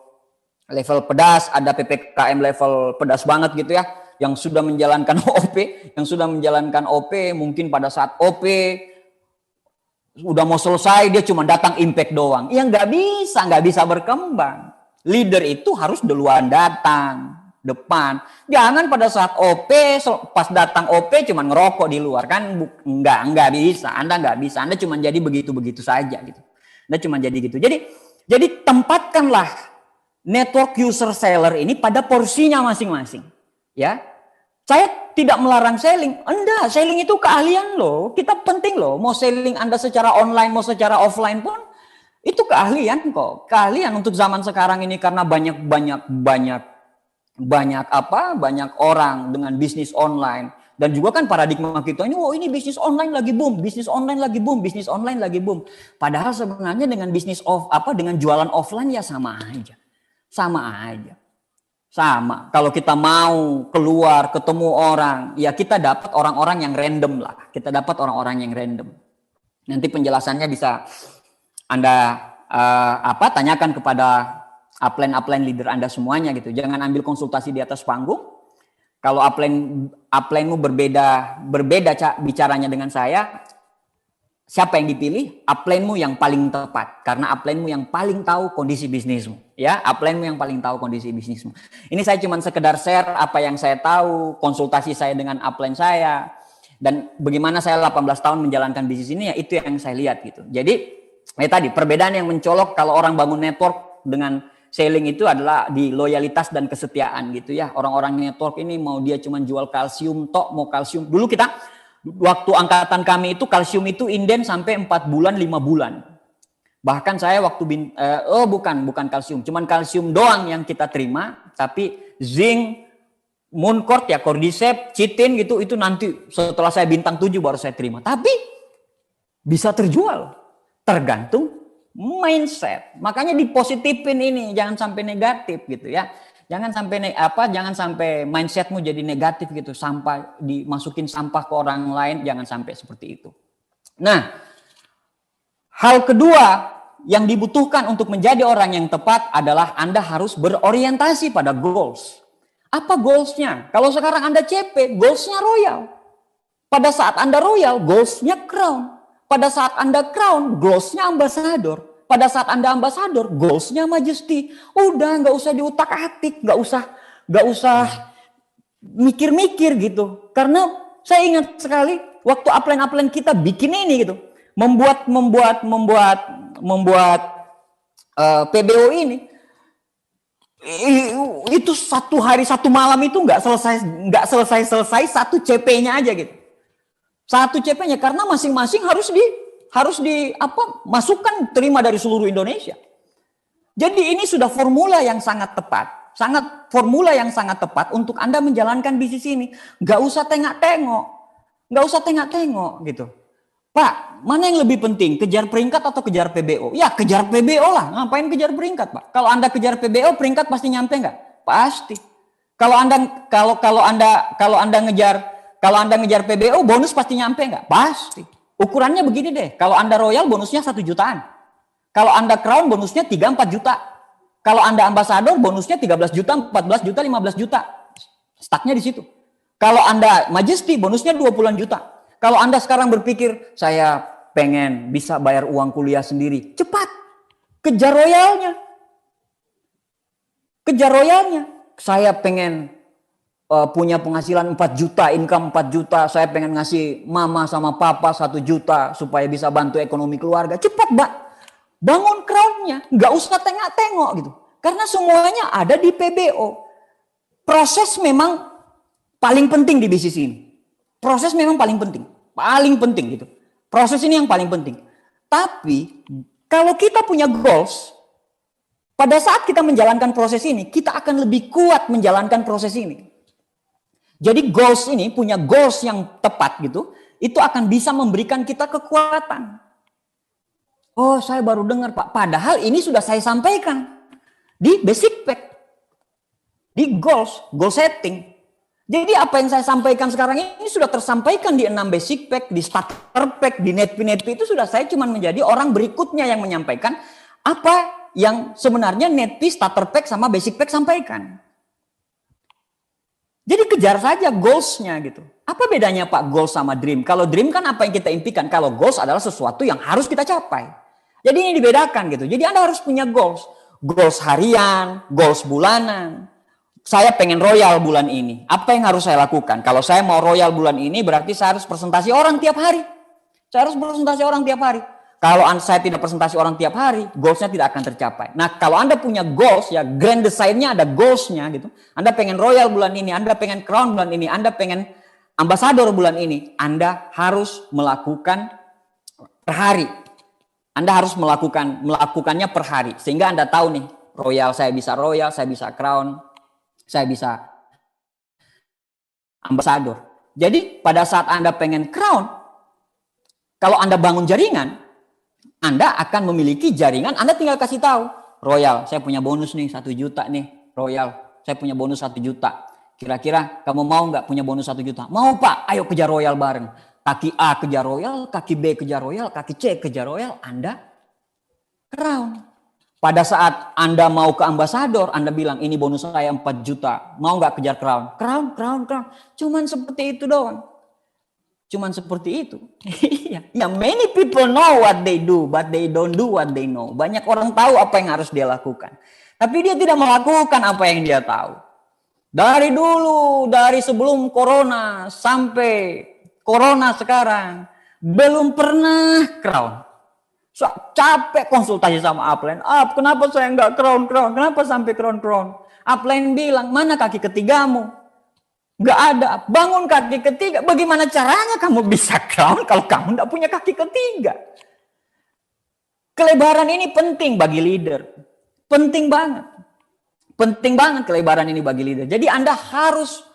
pedas, ada PPKM level pedas banget gitu ya, yang sudah menjalankan OP, mungkin pada saat OP udah mau selesai dia cuma datang impact doang. Ya nggak bisa berkembang. Leader itu harus duluan datang, depan. Jangan pada saat OP, pas datang OP cuma ngerokok di luar, kan nggak bisa. Anda nggak bisa. Anda cuma jadi begitu saja gitu. Anda cuma jadi gitu. Jadi tempatkanlah network user seller ini pada porsinya masing-masing. Ya, saya tidak melarang selling. Enggak, selling itu keahlian loh. Kita penting loh. Mau selling Anda secara online, mau secara offline pun itu keahlian kok. Keahlian untuk zaman sekarang ini karena banyak orang dengan bisnis online. Dan juga kan paradigma kita ini, ini bisnis online lagi boom. Padahal sebenarnya dengan dengan jualan offline ya sama aja. Kalau kita mau keluar ketemu orang, ya kita dapat orang-orang yang random lah. Nanti penjelasannya bisa Anda tanyakan kepada upline leader Anda semuanya gitu. Jangan ambil konsultasi di atas panggung. Kalau upline-mu berbeda bicaranya dengan saya, siapa yang dipilih? Upline-mu yang paling tepat. Karena upline-mu yang paling tahu kondisi bisnismu. Ya, upline-mu yang paling tahu kondisi bisnismu. Ini saya cuma sekedar share apa yang saya tahu, konsultasi saya dengan upline saya. Dan bagaimana saya 18 tahun menjalankan bisnis ini, ya itu yang saya lihat gitu. Jadi tadi perbedaan yang mencolok kalau orang bangun network dengan selling itu adalah di loyalitas dan kesetiaan gitu ya. Orang-orang network ini mau dia cuma jual kalsium tok, mau kalsium. Dulu kita waktu angkatan kami itu kalsium itu inden sampai 4 bulan, 5 bulan. Bahkan saya waktu bukan kalsium, cuman kalsium doang yang kita terima, tapi zinc, Mooncort ya, Cordyceps, chitin gitu, itu nanti setelah saya bintang 7 baru saya terima. Tapi bisa terjual, tergantung mindset. Makanya dipositifin ini, jangan sampai negatif gitu ya. Jangan sampai mindsetmu jadi negatif gitu, sampai dimasukin sampah ke orang lain, jangan sampai seperti itu. Nah, hal kedua yang dibutuhkan untuk menjadi orang yang tepat adalah Anda harus berorientasi pada goals. Apa goalsnya? Kalau sekarang Anda CP, goalsnya royal. Pada saat Anda royal, goalsnya crown. Pada saat Anda crown, goalsnya ambassador. Pada saat Anda ambassador, goalsnya majesty. Udah, nggak usah diutak-atik, nggak usah mikir-mikir gitu. Karena saya ingat sekali waktu upline kita bikin ini gitu, membuat PBO ini. Itu satu hari satu malam itu nggak selesai satu CP-nya aja gitu. Satu CP-nya karena masing-masing harus masukkan terima dari seluruh Indonesia. Jadi ini sudah formula yang sangat tepat, untuk Anda menjalankan bisnis ini. Nggak usah tengok-tengok gitu. Pak, mana yang lebih penting? Kejar peringkat atau kejar PBO? Ya, kejar PBO lah. Ngapain kejar peringkat, Pak? Kalau Anda kejar PBO, peringkat pasti nyampe nggak? Pasti. Kalau Anda ngejar PBO, bonus pasti nyampe nggak? Pasti. Ukurannya begini deh. Kalau Anda royal, bonusnya 1 jutaan. Kalau Anda crown, bonusnya 3-4 juta. Kalau Anda ambassador, bonusnya 13 juta, 14 juta, 15 juta. Stucknya di situ. Kalau Anda majesty, bonusnya 20-an juta. Kalau Anda sekarang berpikir, saya pengen bisa bayar uang kuliah sendiri. Cepat. Kejar royalnya. Saya pengen punya penghasilan 4 juta, income 4 juta. Saya pengen ngasih mama sama papa 1 juta supaya bisa bantu ekonomi keluarga. Cepat, Mbak. Bangun crown-nya. Nggak usah tengok-tengok gitu. Karena semuanya ada di PBO. Proses memang paling penting di bisnis ini. Proses memang paling penting gitu. Proses ini yang paling penting. Tapi kalau kita punya goals, pada saat kita menjalankan proses ini, kita akan lebih kuat menjalankan proses ini. Jadi goals ini, punya goals yang tepat gitu, itu akan bisa memberikan kita kekuatan. Oh, saya baru dengar, Pak. Padahal ini sudah saya sampaikan di basic pack, di goal setting. Jadi apa yang saya sampaikan sekarang ini sudah tersampaikan di 6 basic pack, di starter pack, di netp itu sudah saya cuma menjadi orang berikutnya yang menyampaikan apa yang sebenarnya netp, starter pack, sama basic pack sampaikan. Jadi kejar saja goals-nya gitu. Apa bedanya Pak goals sama dream? Kalau dream kan apa yang kita impikan, kalau goals adalah sesuatu yang harus kita capai. Jadi ini dibedakan gitu. Jadi Anda harus punya goals. Goals harian, goals bulanan. Saya pengen royal bulan ini. Apa yang harus saya lakukan? Kalau saya mau royal bulan ini berarti saya harus presentasi orang tiap hari. Kalau saya tidak presentasi orang tiap hari, goalsnya tidak akan tercapai. Nah, kalau Anda punya goals, ya grand design-nya ada goalsnya gitu. Anda pengen royal bulan ini, Anda pengen crown bulan ini, Anda pengen ambassador bulan ini. Anda harus melakukan per hari. Anda harus melakukannya per hari. Sehingga Anda tahu nih, royal, saya bisa crown, saya bisa ambassador. Jadi pada saat Anda pengen crown, kalau Anda bangun jaringan, Anda akan memiliki jaringan, Anda tinggal kasih tahu, royal, saya punya bonus nih 1 juta nih, royal, saya punya bonus 1 juta. Kira-kira kamu mau nggak punya bonus 1 juta? Mau Pak, ayo kejar royal bareng. Kaki A kejar royal, kaki B kejar royal, kaki C kejar royal, Anda crown. Pada saat Anda mau ke ambassador, Anda bilang ini bonus saya 4 juta. Mau nggak kejar crown? Crown. Cuman seperti itu doang. Cuman seperti itu. Ya, many people know what they do, but they don't do what they know. Banyak orang tahu apa yang harus dia lakukan. Tapi dia tidak melakukan apa yang dia tahu. Dari dulu, dari sebelum corona sampai Corona sekarang. Belum pernah crown. So, capek konsultasi sama upline. Kenapa saya nggak crown? Kenapa sampai crown? Upline bilang, mana kaki ketigamu? Nggak ada. Bangun kaki ketiga. Bagaimana caranya kamu bisa crown kalau kamu nggak punya kaki ketiga? Kelebaran ini penting bagi leader. Penting banget. Penting banget kelebaran ini bagi leader. Jadi Anda harus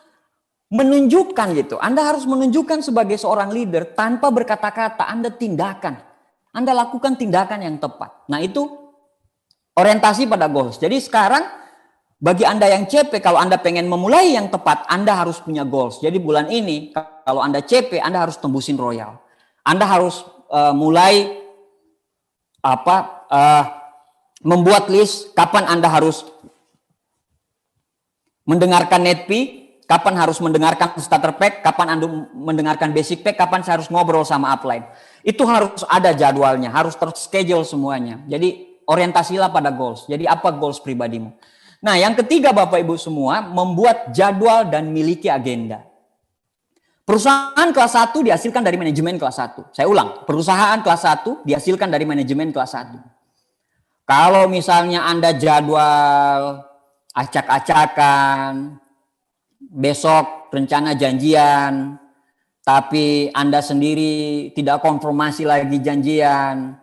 menunjukkan gitu. Anda harus menunjukkan sebagai seorang leader tanpa berkata-kata. Anda tindakan. Anda lakukan tindakan yang tepat. Nah itu orientasi pada goals. Jadi sekarang bagi Anda yang CP, kalau Anda pengen memulai yang tepat, Anda harus punya goals. Jadi bulan ini kalau Anda CP, Anda harus tembusin royal. Anda harus mulai membuat list kapan Anda harus mendengarkan net fee, kapan harus mendengarkan starter pack, kapan Anda mendengarkan basic pack, kapan saya harus ngobrol sama upline. Itu harus ada jadwalnya, harus terschedule semuanya. Jadi orientasilah pada goals. Jadi apa goals pribadimu? Nah, yang ketiga Bapak Ibu semua, membuat jadwal dan miliki agenda. Perusahaan kelas 1 dihasilkan dari manajemen kelas 1. Saya ulang, perusahaan kelas 1 dihasilkan dari manajemen kelas 1. Kalau misalnya Anda jadwal acak-acakan, besok rencana janjian, tapi Anda sendiri tidak konfirmasi lagi janjian,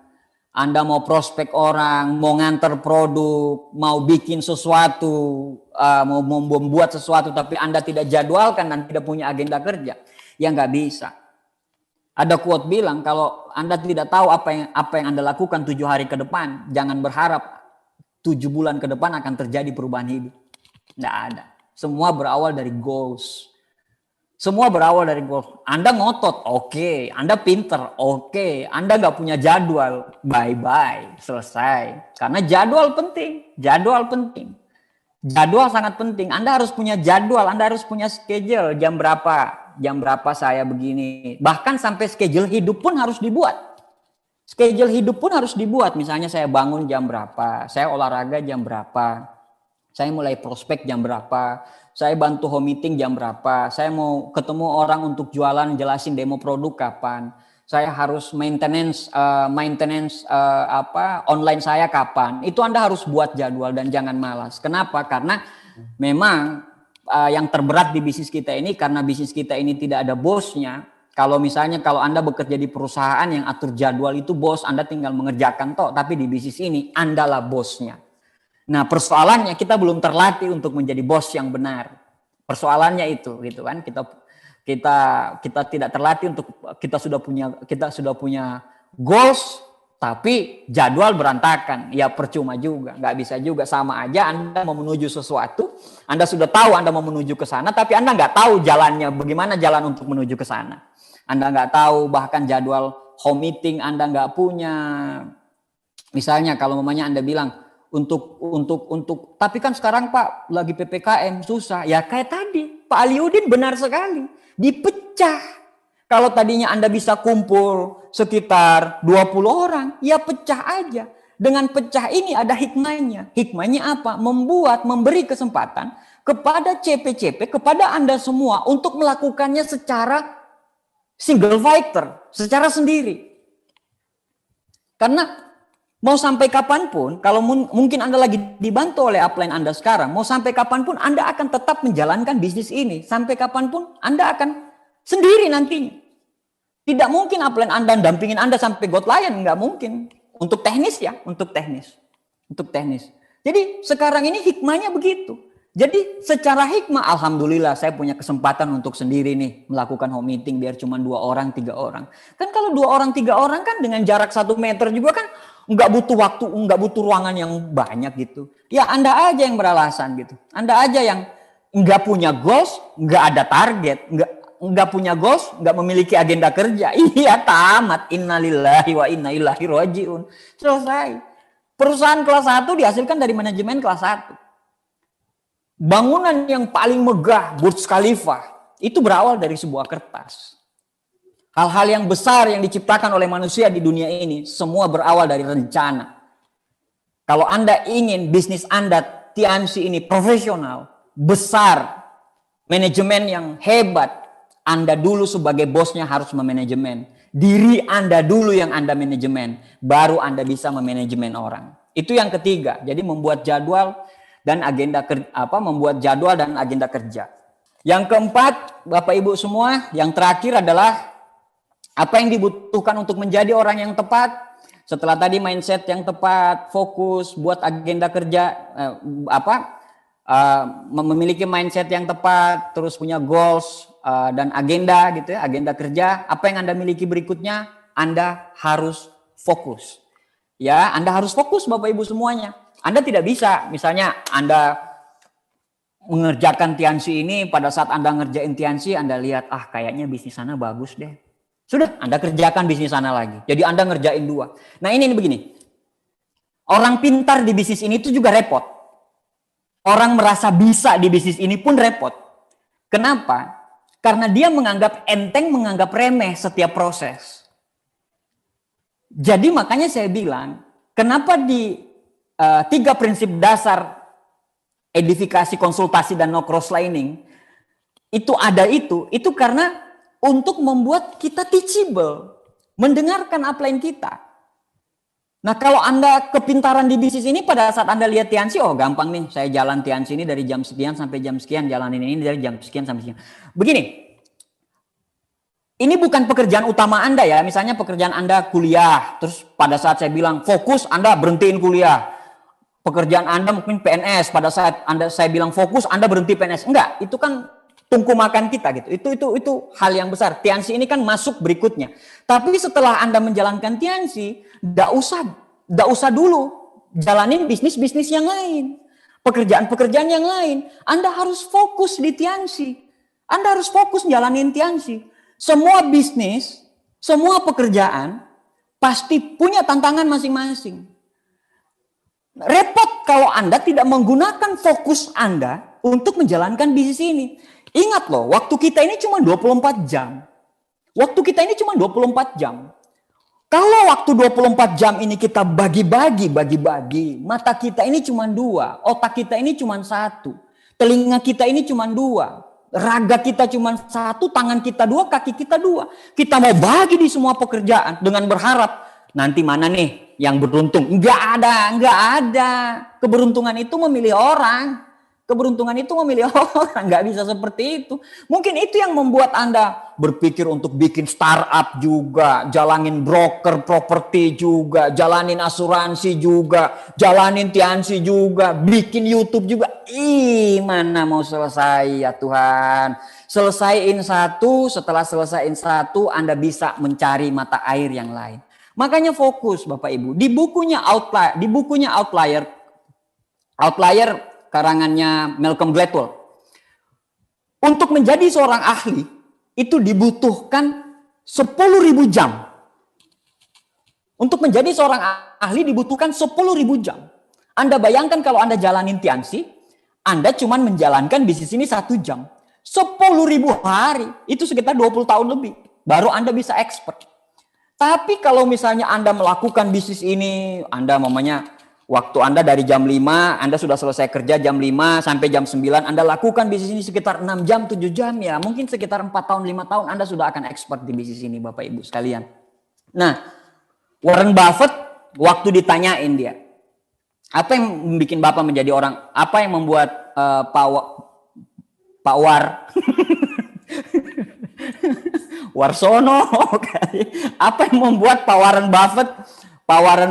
Anda mau prospek orang, mau nganter produk, mau bikin sesuatu, mau membuat sesuatu, tapi Anda tidak jadwalkan dan tidak punya agenda kerja, ya nggak bisa. Ada quote bilang, kalau Anda tidak tahu apa yang Anda lakukan 7 hari ke depan, jangan berharap 7 bulan ke depan akan terjadi perubahan hidup. Nggak ada. Semua berawal dari goals. Semua berawal dari goals. Anda ngotot, oke. Anda pinter, oke. Anda nggak punya jadwal, bye-bye. Selesai. Karena jadwal penting. Jadwal penting. Jadwal sangat penting. Anda harus punya jadwal. Anda harus punya schedule. Jam berapa saya begini. Bahkan sampai schedule hidup pun harus dibuat. Schedule hidup pun harus dibuat. Misalnya saya bangun jam berapa, saya olahraga jam berapa, saya mulai prospek jam berapa, saya bantu home meeting jam berapa, saya mau ketemu orang untuk jualan, jelasin demo produk kapan, saya harus maintenance online saya kapan. Itu Anda harus buat jadwal dan jangan malas. Kenapa? Karena memang yang terberat di bisnis kita ini, karena bisnis kita ini tidak ada bosnya. Kalau Anda bekerja di perusahaan yang atur jadwal itu bos, Anda tinggal mengerjakan tapi di bisnis ini Anda lah bosnya. Nah, persoalannya kita belum terlatih untuk menjadi bos yang benar. Persoalannya itu gitu kan. Kita tidak terlatih untuk kita sudah punya goals tapi jadwal berantakan. Ya percuma juga, nggak bisa juga, sama aja Anda mau menuju sesuatu, Anda sudah tahu Anda mau menuju ke sana tapi Anda nggak tahu jalannya, bagaimana jalan untuk menuju ke sana. Anda nggak tahu bahkan jadwal home meeting Anda nggak punya. Misalnya kalau mamanya Anda bilang untuk tapi kan sekarang Pak lagi PPKM susah. Ya kayak tadi Pak Aliudin benar sekali, dipecah. Kalau tadinya Anda bisa kumpul sekitar 20 orang, ya pecah aja. Dengan pecah ini ada hikmahnya. Hikmahnya apa? Memberi kesempatan kepada CP-CP, kepada Anda semua untuk melakukannya secara single fighter, secara sendiri. Karena mau sampai kapanpun, kalau mungkin Anda lagi dibantu oleh upline Anda sekarang, mau sampai kapanpun Anda akan tetap menjalankan bisnis ini. Sampai kapanpun Anda akan sendiri nantinya. Tidak mungkin upline Anda dampingin Anda sampai God Lion, nggak mungkin. Untuk teknis ya, untuk teknis. Jadi sekarang ini hikmahnya begitu. Jadi secara hikmah, alhamdulillah saya punya kesempatan untuk sendiri nih melakukan home meeting biar cuma 2 orang, 3 orang. Kan kalau 2 orang, 3 orang kan dengan jarak 1 meter juga kan nggak butuh waktu, nggak butuh ruangan yang banyak gitu. Ya Anda aja yang beralasan gitu. Anda aja yang nggak punya goals, nggak ada target, nggak punya goals, nggak memiliki agenda kerja. Iya tamat. Innalillahi wa inna ilaihi rajiun. Selesai. Perusahaan kelas 1 dihasilkan dari manajemen kelas 1. Bangunan yang paling megah, Burj Khalifa, itu berawal dari sebuah kertas. Hal-hal yang besar yang diciptakan oleh manusia di dunia ini, semua berawal dari rencana. Kalau Anda ingin bisnis Anda, TNC ini profesional, besar, manajemen yang hebat, Anda dulu sebagai bosnya harus memanajemen. Diri Anda dulu yang Anda manajemen. Baru Anda bisa memanajemen orang. Itu yang ketiga. Jadi membuat jadwal dan agenda kerja. Yang keempat, Bapak Ibu semua, yang terakhir adalah apa yang dibutuhkan untuk menjadi orang yang tepat. Setelah tadi mindset yang tepat, fokus, buat agenda kerja, memiliki mindset yang tepat, terus punya goals dan agenda gitu ya, agenda kerja. Apa yang Anda miliki berikutnya? Anda harus fokus. Ya, Anda harus fokus Bapak Ibu semuanya. Anda tidak bisa, misalnya Anda mengerjakan Tiansi ini, pada saat Anda ngerjain Tiansi, Anda lihat, kayaknya bisnis sana bagus deh. Sudah, Anda kerjakan bisnis sana lagi. Jadi Anda ngerjain dua. Nah ini begini, orang pintar di bisnis ini itu juga repot. Orang merasa bisa di bisnis ini pun repot. Kenapa? Karena dia menganggap enteng, menganggap remeh setiap proses. Jadi makanya saya bilang, kenapa di 3 prinsip dasar edifikasi, konsultasi, dan no crosslining itu karena untuk membuat kita teachable, mendengarkan upline kita. Nah kalau Anda kepintaran di bisnis ini pada saat Anda lihat Tiansi, gampang nih, saya jalan Tiansi ini dari jam sekian sampai jam sekian, jalanin ini dari jam sekian sampai sekian. Begini, ini bukan pekerjaan utama Anda ya, misalnya pekerjaan Anda kuliah, terus pada saat saya bilang fokus, Anda berhentiin kuliah. Pekerjaan Anda mungkin PNS, pada saat saya bilang fokus, Anda berhenti PNS. Enggak, itu kan tungku makan kita gitu. Itu hal yang besar. Tiansi ini kan masuk berikutnya. Tapi setelah Anda menjalankan Tiansi, enggak usah dulu jalanin bisnis-bisnis yang lain. Pekerjaan-pekerjaan yang lain. Anda harus fokus di Tiansi. Anda harus fokus jalanin Tiansi. Semua bisnis, semua pekerjaan pasti punya tantangan masing-masing. Repot kalau Anda tidak menggunakan fokus Anda untuk menjalankan bisnis ini. Ingat loh, waktu kita ini cuma 24 jam. Waktu kita ini cuma 24 jam. Kalau waktu 24 jam ini kita bagi-bagi, mata kita ini cuma 2, otak kita ini cuma 1, telinga kita ini cuma 2, raga kita cuma 1, tangan kita 2, kaki kita 2. Kita mau bagi di semua pekerjaan dengan berharap nanti mana nih yang beruntung? Enggak ada. Keberuntungan itu memilih orang. Enggak bisa seperti itu. Mungkin itu yang membuat Anda berpikir untuk bikin startup juga, jalanin broker properti juga, jalanin asuransi juga, jalanin Tiansi juga, bikin YouTube juga. Mana mau selesai ya Tuhan. Selesaiin satu, setelah selesaiin satu Anda bisa mencari mata air yang lain. Makanya fokus Bapak Ibu. Di bukunya Outlier karangannya Malcolm Gladwell. Untuk menjadi seorang ahli itu dibutuhkan 10.000 jam. Untuk menjadi seorang ahli dibutuhkan 10.000 jam. Anda bayangkan kalau Anda jalanin Tiansi, Anda cuma menjalankan bisnis ini 1 jam. 10.000 hari, itu sekitar 20 tahun lebih. Baru Anda bisa expert. Tapi kalau misalnya Anda melakukan bisnis ini, Anda waktu Anda dari jam 5, Anda sudah selesai kerja jam 5 sampai jam 9, Anda lakukan bisnis ini sekitar 6 jam, 7 jam ya. Mungkin sekitar 4 tahun, 5 tahun Anda sudah akan expert di bisnis ini Bapak Ibu sekalian. Nah, Warren Buffett waktu ditanyain dia, apa yang membuat Bapak menjadi orang, apa yang membuat Pak Warsono, apa yang membuat Pak Warren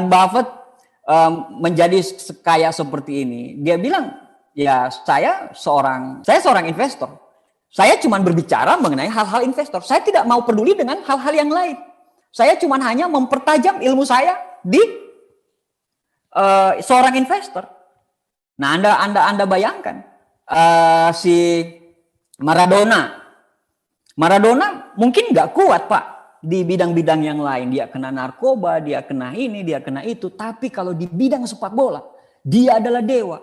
Buffett menjadi kaya seperti ini? Dia bilang, ya saya seorang investor. Saya cuma berbicara mengenai hal-hal investor. Saya tidak mau peduli dengan hal-hal yang lain. Saya cuma hanya mempertajam ilmu saya di seorang investor. Nah, Anda bayangkan si Maradona mungkin nggak kuat Pak di bidang-bidang yang lain. Dia kena narkoba, dia kena ini, dia kena itu. Tapi kalau di bidang sepak bola, dia adalah dewa.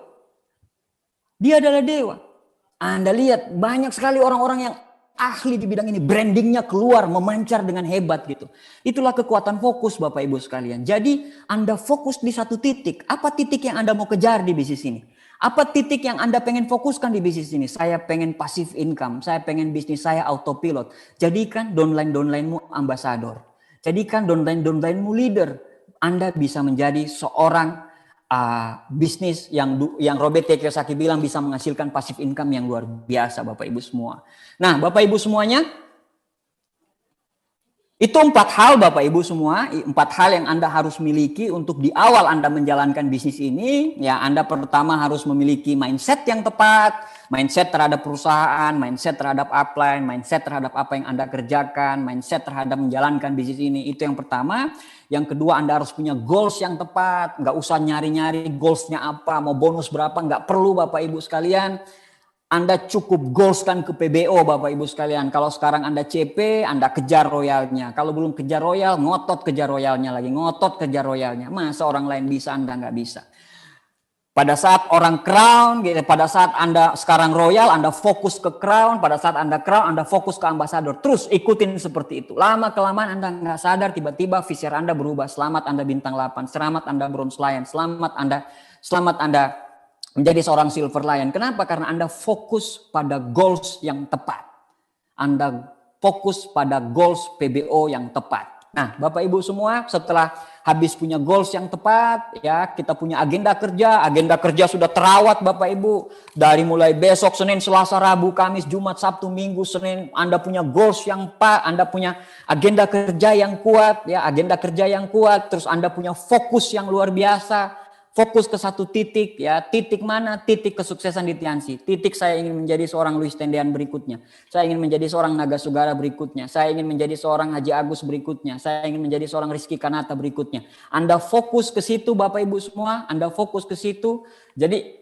Anda lihat banyak sekali orang-orang yang ahli di bidang ini. Brandingnya keluar, memancar dengan hebat gitu. Itulah kekuatan fokus Bapak Ibu sekalian. Jadi Anda fokus di satu titik. Apa titik yang Anda mau kejar di bisnis ini? Apa titik yang Anda pengen fokuskan di bisnis ini? Saya pengen passive income, saya pengen bisnis saya autopilot. Jadikan downline-downlinemu ambasador. Jadikan downline-downlinemu leader. Anda bisa menjadi seorang bisnis yang Robert T. Kiyosaki bilang bisa menghasilkan passive income yang luar biasa, Bapak Ibu semua. Nah, Bapak Ibu semuanya, itu 4 hal Bapak Ibu semua, 4 hal yang Anda harus miliki untuk di awal Anda menjalankan bisnis ini. Ya, Anda pertama harus memiliki mindset yang tepat, mindset terhadap perusahaan, mindset terhadap upline, mindset terhadap apa yang Anda kerjakan, mindset terhadap menjalankan bisnis ini. Itu yang pertama. Yang kedua, Anda harus punya goals yang tepat. Nggak usah nyari-nyari goalsnya apa, mau bonus berapa, nggak perlu Bapak Ibu sekalian. Anda cukup goalskan ke PBO Bapak Ibu sekalian. Kalau sekarang Anda CP, Anda kejar royalnya. Kalau belum kejar royal, ngotot kejar royalnya lagi. Ngotot kejar royalnya. Masa orang lain bisa, Anda nggak bisa. Pada saat orang crown, gitu, pada saat Anda sekarang royal, Anda fokus ke crown. Pada saat Anda crown, Anda fokus ke ambassador. Terus ikutin seperti itu. Lama-kelamaan Anda nggak sadar, tiba-tiba visier Anda berubah. Selamat Anda bintang 8. Selamat Anda bronze lion. Selamat Anda menjadi seorang silver lion. Kenapa? Karena Anda fokus pada goals yang tepat. Anda fokus pada goals PBO yang tepat. Nah, Bapak Ibu semua, setelah habis punya goals yang tepat, ya, kita punya agenda kerja. Agenda kerja sudah terawat Bapak Ibu. Dari mulai besok, Senin, Selasa, Rabu, Kamis, Jumat, Sabtu, Minggu, Senin, Anda punya goals yang Anda punya agenda kerja yang kuat, ya, agenda kerja yang kuat. Terus Anda punya fokus yang luar biasa. Fokus ke satu titik, ya. Titik mana? Titik kesuksesan di Tianxi. Titik saya ingin menjadi seorang Louis Tendean berikutnya. Saya ingin menjadi seorang Naga Sugara berikutnya. Saya ingin menjadi seorang Haji Agus berikutnya. Saya ingin menjadi seorang Rizky Kanata berikutnya. Anda fokus ke situ Bapak Ibu semua. Anda fokus ke situ. Jadi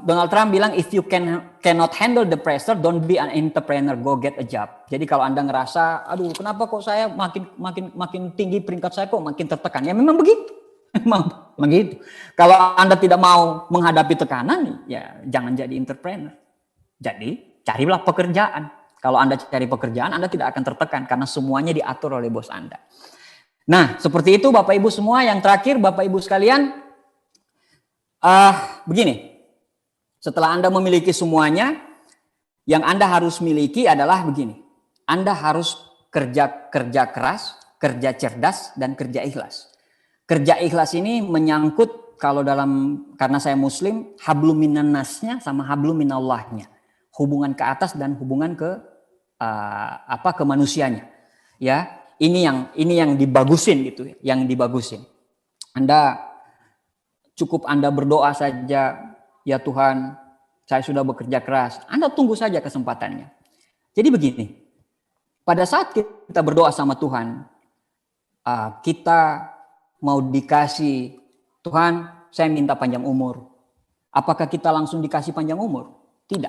Donald Trump bilang, if you cannot handle the pressure, don't be an entrepreneur, go get a job. Jadi kalau Anda ngerasa, aduh kenapa kok saya makin tinggi peringkat saya kok makin tertekan. Ya memang begitu. Memang begitu. Kalau Anda tidak mau menghadapi tekanan, ya jangan jadi entrepreneur. Jadi carilah pekerjaan. Kalau Anda cari pekerjaan, Anda tidak akan tertekan karena semuanya diatur oleh bos Anda. Nah, seperti itu Bapak Ibu semua. Yang terakhir Bapak Ibu sekalian, begini. Setelah Anda memiliki semuanya, yang Anda harus miliki adalah begini. Anda harus kerja keras, kerja cerdas, dan kerja ikhlas. Kerja ikhlas ini menyangkut karena saya Muslim, hablum minan nasnya sama hablum minallahnya. Hubungan ke atas dan hubungan ke manusianya. Ya, ini yang dibagusin gitu, yang dibagusin. Anda berdoa saja, ya Tuhan, saya sudah bekerja keras. Anda tunggu saja kesempatannya. Jadi begini, pada saat kita berdoa sama Tuhan, kita mau dikasih, Tuhan saya minta panjang umur. Apakah kita langsung dikasih panjang umur? Tidak.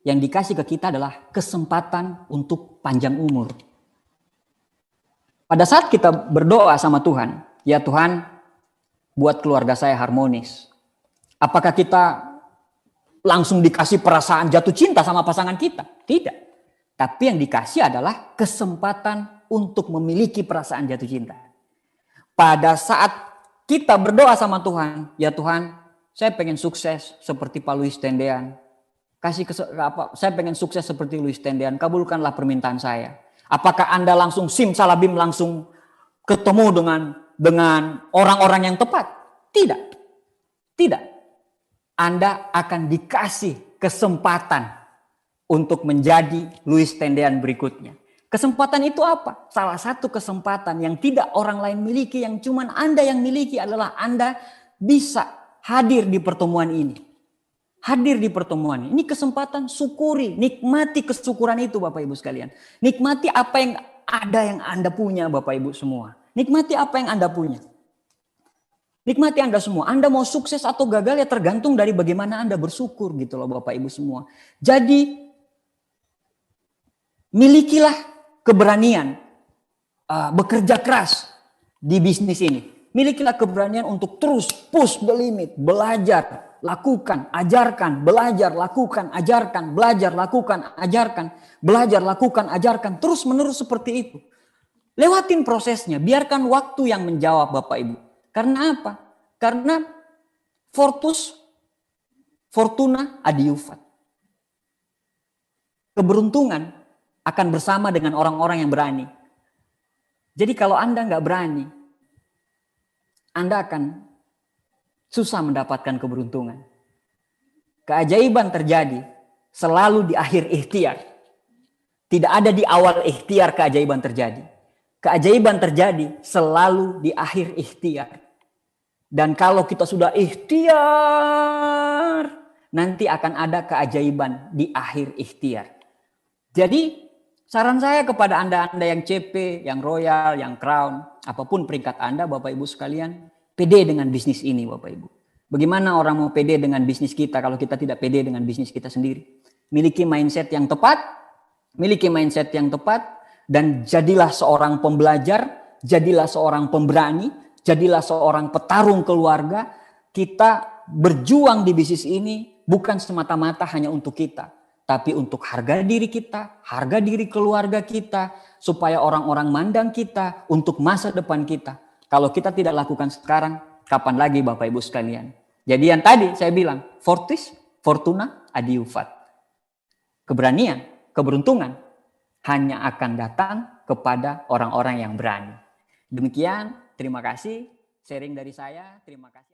Yang dikasih ke kita adalah kesempatan untuk panjang umur. Pada saat kita berdoa sama Tuhan, ya Tuhan buat keluarga saya harmonis. Apakah kita langsung dikasih perasaan jatuh cinta sama pasangan kita? Tidak. Tapi yang dikasih adalah kesempatan untuk memiliki perasaan jatuh cinta. Pada saat kita berdoa sama Tuhan, ya Tuhan, saya pengen sukses seperti Pak Louis Tendean. Saya pengen sukses seperti Louis Tendean, kabulkanlah permintaan saya. Apakah Anda langsung simsalabim langsung ketemu dengan orang-orang yang tepat? Tidak. Tidak. Anda akan dikasih kesempatan untuk menjadi Louis Tendean berikutnya. Kesempatan itu apa? Salah satu kesempatan yang tidak orang lain miliki, yang cuman Anda yang miliki adalah Anda bisa hadir di pertemuan ini. Hadir di pertemuan ini. Ini kesempatan, syukuri, nikmati kesyukuran itu Bapak Ibu sekalian. Nikmati apa yang ada yang Anda punya Bapak Ibu semua. Nikmati apa yang Anda punya. Nikmati Anda semua. Anda mau sukses atau gagal ya tergantung dari bagaimana Anda bersyukur gitu loh Bapak Ibu semua. Jadi milikilah keberanian bekerja keras di bisnis ini. Milikilah keberanian untuk terus push the limit, belajar, lakukan, ajarkan, belajar, lakukan, ajarkan, belajar, lakukan, ajarkan, belajar, lakukan, ajarkan, terus menerus seperti itu. Lewatin prosesnya, biarkan waktu yang menjawab Bapak Ibu. Karena apa? Karena Fortus Fortuna adiuvat. Keberuntungan akan bersama dengan orang-orang yang berani. Jadi kalau Anda nggak berani, Anda akan susah mendapatkan keberuntungan. Keajaiban terjadi selalu di akhir ikhtiar. Tidak ada di awal ikhtiar keajaiban terjadi. Keajaiban terjadi selalu di akhir ikhtiar. Dan kalau kita sudah ikhtiar, nanti akan ada keajaiban di akhir ikhtiar. Jadi saran saya kepada Anda yang CP, yang Royal, yang Crown, apapun peringkat Anda Bapak Ibu sekalian, pede dengan bisnis ini Bapak Ibu. Bagaimana orang mau pede dengan bisnis kita kalau kita tidak pede dengan bisnis kita sendiri? Miliki mindset yang tepat, dan jadilah seorang pembelajar, jadilah seorang pemberani, jadilah seorang petarung keluarga. Kita berjuang di bisnis ini bukan semata-mata hanya untuk kita, tapi untuk harga diri kita, harga diri keluarga kita, supaya orang-orang mandang kita untuk masa depan kita. Kalau kita tidak lakukan sekarang, kapan lagi Bapak Ibu sekalian? Jadi yang tadi saya bilang, fortis, fortuna, adiuvat. Keberanian, keberuntungan hanya akan datang kepada orang-orang yang berani. Demikian, terima kasih sharing dari saya. Terima kasih.